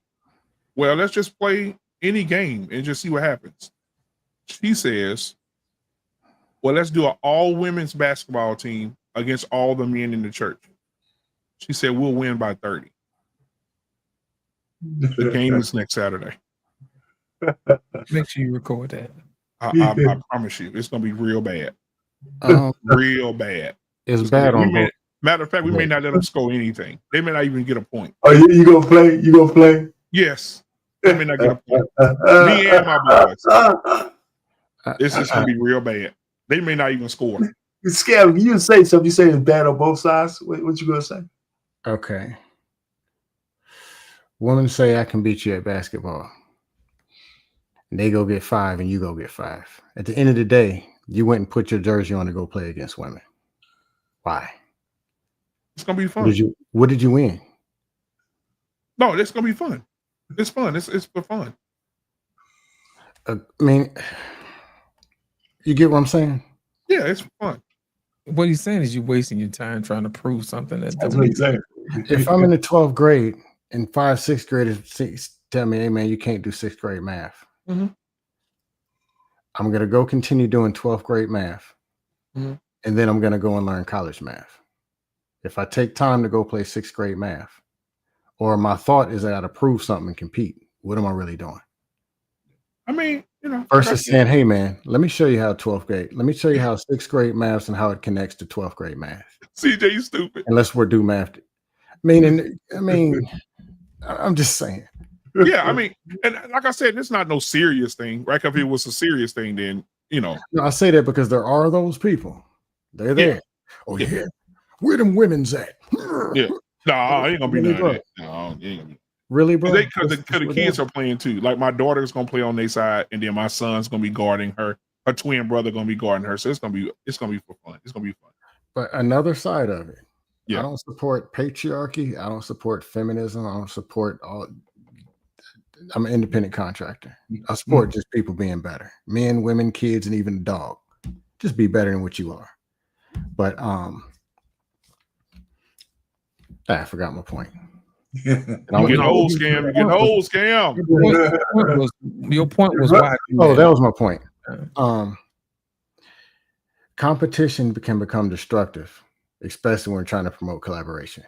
"Well, let's just play any game and just see what happens." She says, "Well, let's do an all women's basketball team against all the men in the church." She said, "We'll win by 30. The game is next Saturday. Make sure you record that. I promise you, it's going to be real bad. Real bad. It's bad on both. Matter of fact, we may not let them score anything. They may not even get a point. Oh, you gonna play? You gonna play? Yes. They may not get a point. Me and my boys. It's just gonna be real bad. They may not even score. Scam, you say something. You say it's bad on both sides. What you gonna say? Okay. Women say I can beat you at basketball. And they go get 5 and you go get 5. At the end of the day, you went and put your jersey on to go play against women. Why? It's gonna be fun. What did you win? No, it's gonna be fun. It's fun. It's for fun. I mean, you get what I'm saying? Yeah, it's fun. What he's saying is you're wasting your time trying to prove something that That's what he's saying. If I'm in the 12th grade and 5 6th graders tell me, hey man, you can't do 6th grade math. Mm-hmm. I'm gonna go continue doing 12th grade math. Mm-hmm. And then I'm gonna go and learn college math. If I take time to go play 6th grade math, or my thought is I gotta prove something and compete, what am I really doing? I mean, you know, versus saying, hey man, let me show you how 12th grade, let me show you how 6th grade math and how it connects to 12th grade math. CJ, you stupid. And let's do math. I mean, I'm just saying. Yeah, I mean, and like I said, it's not no serious thing, right? If it was a serious thing, then you know. No, I say that because there are those people. They're there. Yeah. Oh yeah, where them women's at? Yeah. No, ain't gonna be Really, none bro? of that. No, ain't gonna be. Really, bro? Because the kids are playing too. Like my daughter's gonna play on their side, and then my son's gonna be guarding her. Her twin brother gonna be guarding her. So it's gonna be for fun. It's gonna be fun. But another side of it, yeah. I don't support patriarchy. I don't support feminism. I don't support all. I'm an independent contractor. I support just people being better. Men, women, kids, and even the dog. Just be better than what you are. But I forgot my point. You get old, Scam. You get old, Scam. Your point was why. Oh, that was my point. Competition can become destructive, especially when we're trying to promote collaboration.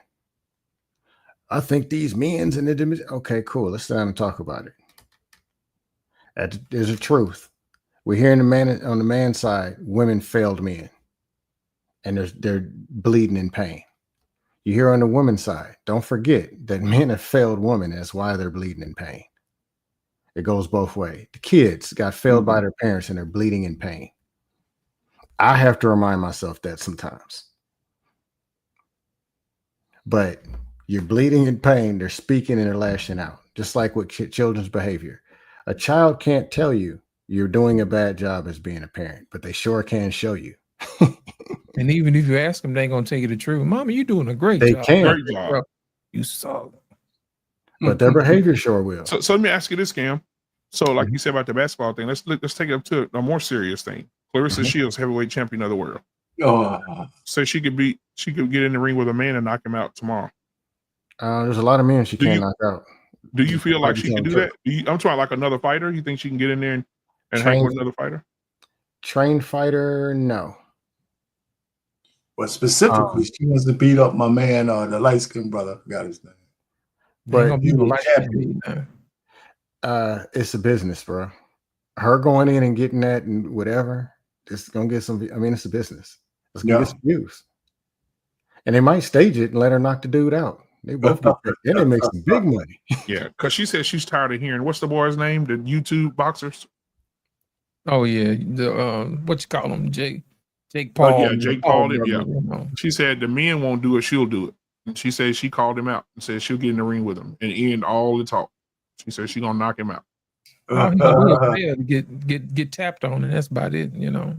I think these men's in the okay, cool. Let's sit down and talk about it. There's a truth. We're hearing on the man side, women failed men, and they're bleeding in pain. You hear on the women's side, don't forget that men have failed women. That's why they're bleeding in pain. It goes both ways. The kids got failed by their parents and they're bleeding in pain. I have to remind myself that sometimes. But you're bleeding in pain, they're speaking and they're lashing out, just like with children's behavior. A child can't tell you you're doing a bad job as being a parent, but they sure can show you. And even if you ask them, they ain't gonna tell you the truth. Mama, you're doing a great They job. can. Great job. You suck. But their behavior sure will. So let me ask you this, Scam. So, like you said about the basketball thing, let's take it up to a more serious thing. Clarissa Shields, heavyweight champion of the world. So she could get in the ring with a man and knock him out tomorrow. There's a lot of men she can't knock out. Do you feel like she can do that? I'm trying like another fighter. You think she can get in there and hang with another fighter? Trained fighter, no. But specifically, she wants to beat up my man, the light skinned brother. I forgot his name. But it's a business, bro. Her going in and getting that and whatever, it's gonna get some. I mean, it's a business. It's gonna get some views, and they might stage it and let her knock the dude out. They both get paid. Then they make some big money. Yeah, because she said she's tired of hearing what's the boy's name? The YouTube boxers. Oh yeah, the what you call him, Jake Paul. Oh, yeah, Jake Paul. Yeah, you know. She said the men won't do it, she'll do it. And she said she called him out and said she'll get in the ring with him and end all the talk. She said she's gonna knock him out. Get tapped on, and that's about it, you know.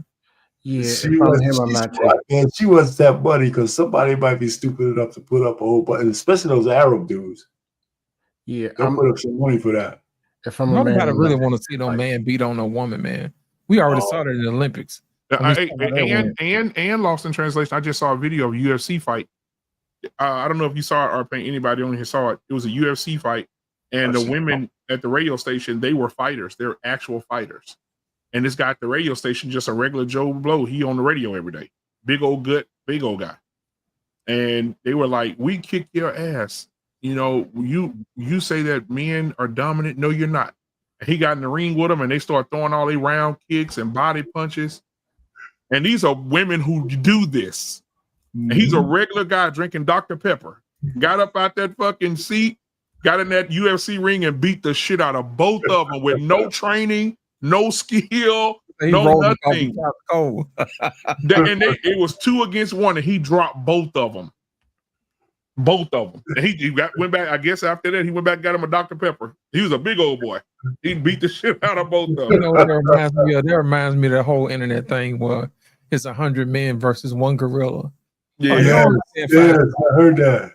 Yeah, she wants that money because somebody might be stupid enough to put up a whole button, especially those Arab dudes. Yeah, they'll put up some money for that. If I'm a man, nobody really want to see no man beat on a woman, man. We already saw that in the Olympics. And lost in translation. I just saw a video of a UFC fight. I don't know if you saw it or anybody on here saw it. It was a UFC fight, and the women at the radio station, they were fighters. They're actual fighters. And this guy at the radio station, just a regular Joe Blow, he on the radio every day. Big old gut, big old guy. And they were like, we kick your ass. You know, you say that men are dominant. No, you're not. And he got in the ring with them and they start throwing all these round kicks and body punches. And these are women who do this. And he's a regular guy drinking Dr. Pepper. Got up out that fucking seat got in that UFC ring and beat the shit out of both of them with no training, no skill, He no rolled because nothing. he got cold. It was 2 against 1, and he dropped both of them. Both of them. And he went back, I guess after that, he went back and got him a Dr. Pepper. He was a big old boy. He beat the shit out of both of them. You know what that reminds me of? That reminds me of the whole internet thing where it's 100 men versus 1 gorilla. Yeah, yes, I heard that.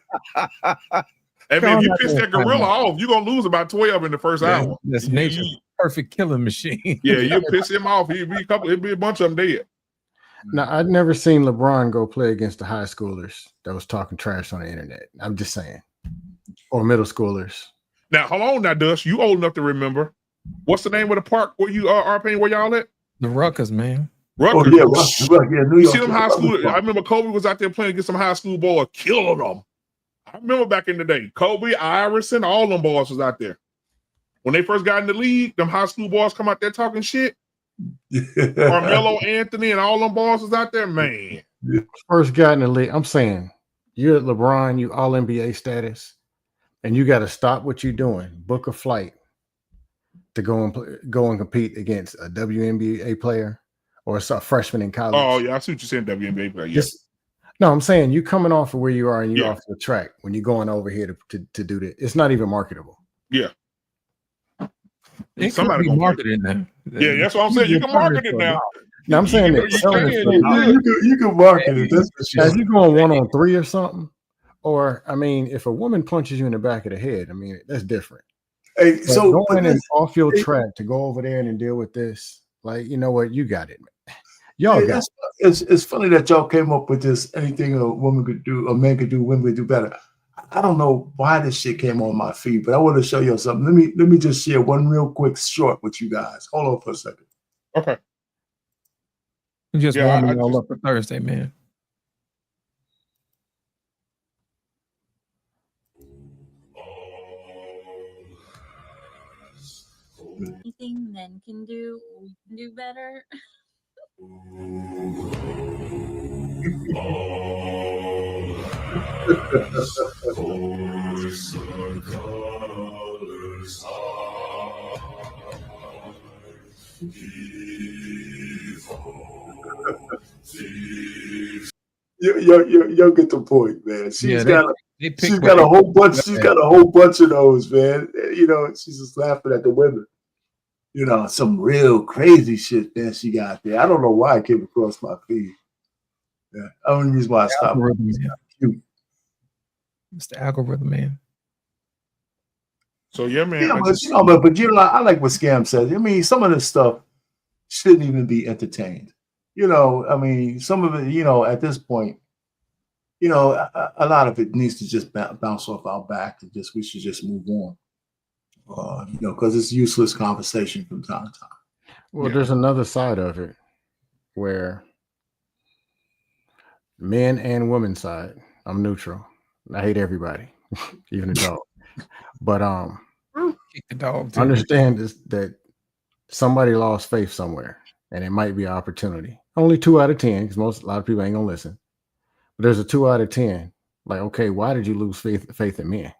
I mean, if you piss that gorilla off, you're gonna lose about 12 in the first hour. That's nature's perfect killing machine. Yeah, you piss him off, it'd be a bunch of them dead. Now, I'd never seen LeBron go play against the high schoolers that was talking trash on the internet. I'm just saying, or middle schoolers. Now, hold on, now, Dust, you old enough to remember. What's the name of the park where you are paying? Where y'all at? The Ruckers, man. Ruckers. Oh, yeah, Ruckers, yeah, New You York. see them high school. I remember Kobe was out there playing against some high school boys, killing them. I remember back in the day, Kobe, Iverson, all them boys was out there. When they first got in the league, them high school boys come out there talking shit. Carmelo Anthony and all them boys was out there, man. First guy in the league. I'm saying, you're at LeBron, you all NBA status, and you got to stop what you're doing. Book a flight to go and compete against a WNBA player or a freshman in college. Oh yeah, I see what you're saying, WNBA player. Yeah. No, I'm saying you coming off of where you are and you're off the track when you're going over here to do that. It's not even marketable. Yeah. It Somebody could be marketed now. Yeah, that's what I'm saying. You can market it now. No, I'm saying that you can market it. That's for sure. As you going 1-on-3 or something, or I mean, if a woman punches you in the back of the head, I mean that's different. Hey, But so going in off your track to go over there and deal with this, like, you know what, you got it, man. Y'all got it. It's funny that y'all came up with this. Anything a woman could do, a man could do, women could do better. I don't know why this shit came on my feed, but I want to show you something. Let me just share one real quick short with you guys. Hold on for a second. Okay. You just warming y'all up for Thursday, man. Anything men can do, we can do better. You get the point, man. She's got a whole bunch. She's got a whole bunch of those, man. You know, she's just laughing at the women. You know, some real crazy shit that she got there. I don't know why it came across my feed. Yeah, I don't use why I stopped. It's the algorithm, man. So yeah, man. Yeah, but you know, I like what Scam says. I mean, some of this stuff shouldn't even be entertained. You know, I mean, some of it, you know, at this point, you know, a lot of it needs to just bounce off our back and we should just move on. You know, because it's useless conversation from time to time. Well, there's another side of it where men and women side, I'm neutral. I hate everybody, even the dog. But kick the dog. Understand this, that somebody lost faith somewhere, and it might be an opportunity. Only 2 out of 10, because a lot of people ain't gonna listen. But there's a 2 out of 10. Like, okay, why did you lose faith in men?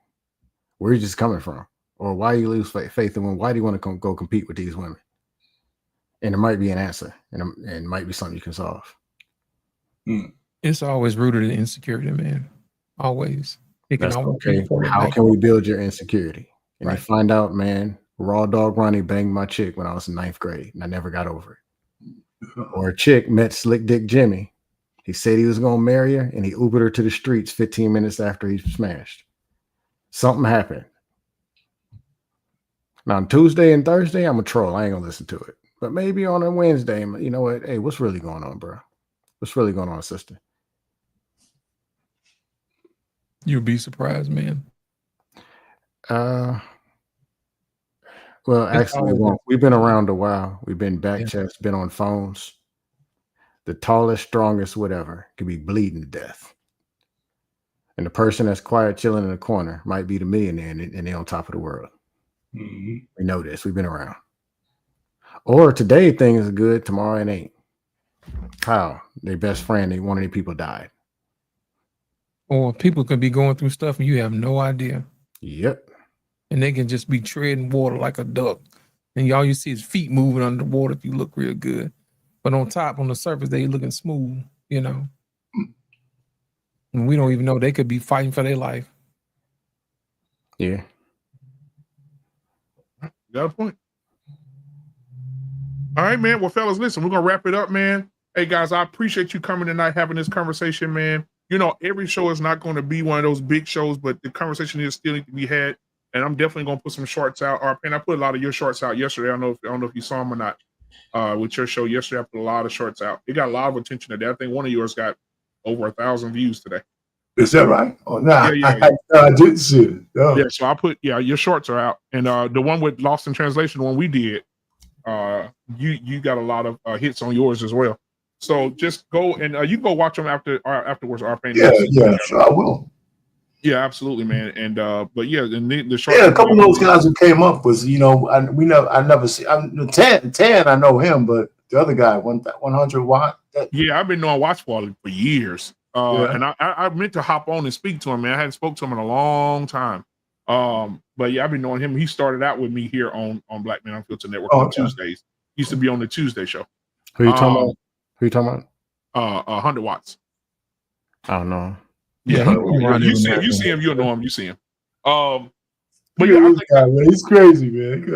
Where are you just coming from? Or why you lose faith in women? Why do you want to go compete with these women? And it might be an answer, and it might be something you can solve. It's always rooted in insecurity, man. Always. It can always okay. How can we build your insecurity? And you find out, man, Raw Dog Ronnie banged my chick when I was in 9th grade, and I never got over it. Or a chick met Slick Dick Jimmy. He said he was going to marry her, and he Ubered her to the streets 15 minutes after he smashed. Something happened. Now, on Tuesday and Thursday, I'm a troll. I ain't going to listen to it. But maybe on a Wednesday, you know what? Hey, what's really going on, bro? What's really going on, sister? You'd be surprised, man. Well, actually, we've been around a while. We've been back chats, been on phones. The tallest, strongest, whatever, could be bleeding to death. And the person that's quiet, chilling in the corner might be the millionaire, and they're on top of the world. We know this. We've been around. Or today things are good, tomorrow it ain't. How? Their best friend, one of their people died. Or people could be going through stuff and you have no idea. Yep. and they can just be treading water like a duck. And all you see is feet moving under the water if you look real good. But on top, on the surface, they looking smooth, you know. And we don't even know they could be fighting for their life. Yeah. Got a point. All right, man. Well, fellas, listen, we're gonna wrap it up, man. Hey guys, I appreciate you coming tonight, having this conversation, man. You know, every show is not going to be one of those big shows, but the conversation is still need to be had. And I'm definitely gonna put some shorts out. And I put a lot of your shorts out yesterday. I don't know if you saw them or not. With your show yesterday, I put a lot of shorts out. It got a lot of attention today. I think one of yours got over 1,000 views today. Is that right? Oh, no, Yeah. I didn't see it. Oh. Yeah, so I put your shorts are out, and the one with Lost in Translation, the one we did, you got a lot of hits on yours as well. So just go and you can go watch them afterwards. Yeah, sure, I will. Yeah, absolutely, man. And but yeah, the short. Yeah, a couple of those guys who came up was, you know, I never see. Tan, I know him, but the other guy, 100 Watt. Yeah, I've been knowing Watchfall for years. Yeah. And I meant to hop on and speak to him, man. I hadn't spoke to him in a long time. But yeah, I've been knowing him. He started out with me here on Black Man on Filter Network on Tuesdays. He used to be on the Tuesday show. Who you talking about? Who you talking about? 100 Watts. I don't know. Yeah, you see him, you'll know him, you see him. But yeah, man, he's crazy, man.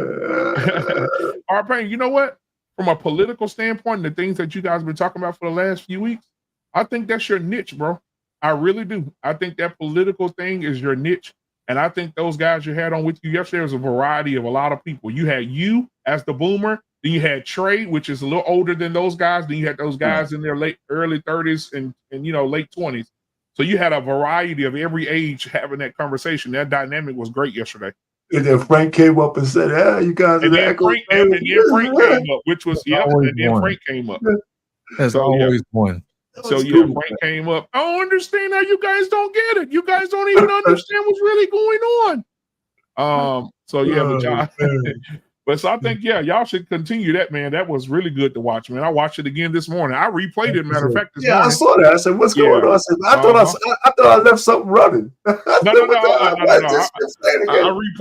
All right, Payne, you know what? From a political standpoint, the things that you guys have been talking about for the last few weeks, I think that's your niche, bro. I really do. I think that political thing is your niche. And I think those guys you had on with you yesterday was a variety of a lot of people. You had you as the boomer, then you had Trey, which is a little older than those guys. Then you had those guys in their early 30s and late 20s. So you had a variety of every age having that conversation. That dynamic was great yesterday. And then Frank came up and said, "Yeah, you guys." And then Frank came up, which was and then Frank came up. There's always one. So yeah, Frank came up. I don't understand how you guys don't get it. You guys don't even understand what's really going on. So yeah, but y'all, but so I think y'all should continue that, man. That was really good to watch, man. I watched it again this morning. I replayed it. Matter of fact, this morning. I saw that. I said, "What's going on?" I said, "I thought I left something running." No.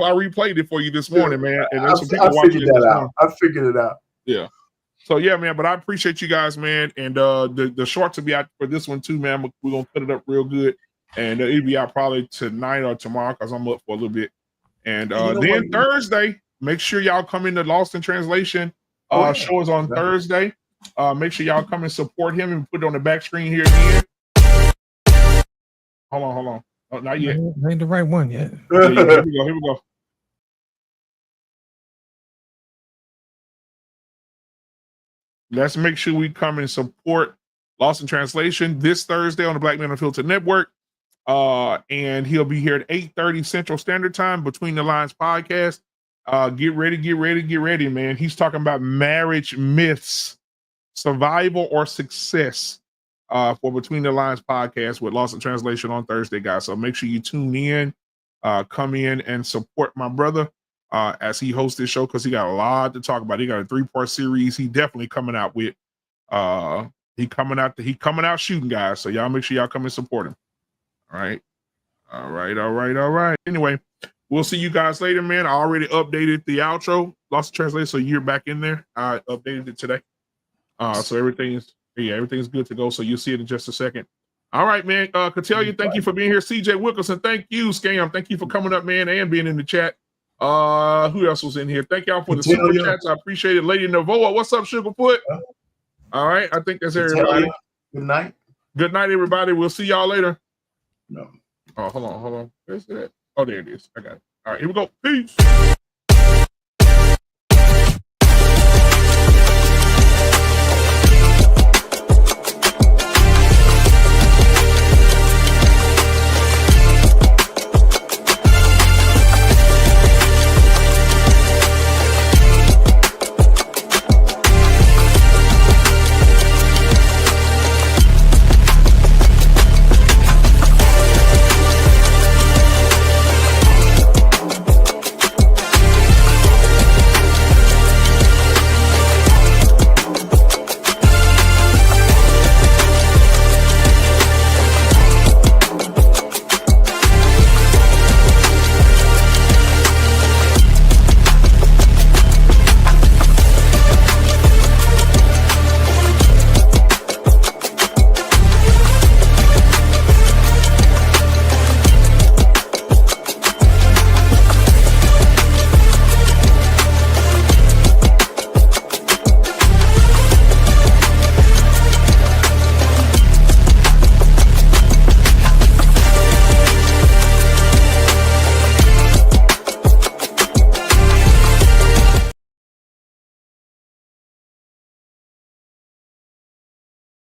I replayed it for you this morning, man. And there's some people watching it out. I figured it out. Yeah. So yeah, man. But I appreciate you guys, man. And the shorts will be out for this one too, man. We're gonna put it up real good, and it'll be out probably tonight or tomorrow because I'm up for a little bit. And then Thursday, make sure y'all come in the Lost in Translation shows on Thursday. Make sure y'all come and support him and put it on the back screen here again. Hold on. Oh, not yet. Ain't the right one yet. Here we go. Let's make sure we come and support Lost in Translation this Thursday on the Black Men Unfiltered Network. And he'll be here at 8:30 Central Standard Time, Between the Lines podcast. Get ready, man. He's talking about marriage myths, survival or success, for Between the Lines podcast with Lost in Translation on Thursday, guys. So make sure you tune in, come in and support my brother as he hosts this show, because he got a lot to talk about. He got a 3-part series. He definitely coming out with. He coming out shooting, guys. So y'all make sure y'all come and support him. All right. Anyway, we'll see you guys later, man. I already updated the outro, Lost in Translation, so you're back in there. I updated it today. So everything's good to go. So you'll see it in just a second. All right, man. Catellia, thank you for being here. CJ Wilkerson, thank you. Scam, thank you for coming up, man, and being in the chat. Who else was in here? Thank y'all for the super chats. I appreciate it. Lady Novoa, what's up, Sugarfoot? All right, I think that's everybody. Good night. Good night, everybody. We'll see y'all later. No. Oh, hold on. Where's that? Oh, there it is. I got it. All right, here we go. Peace.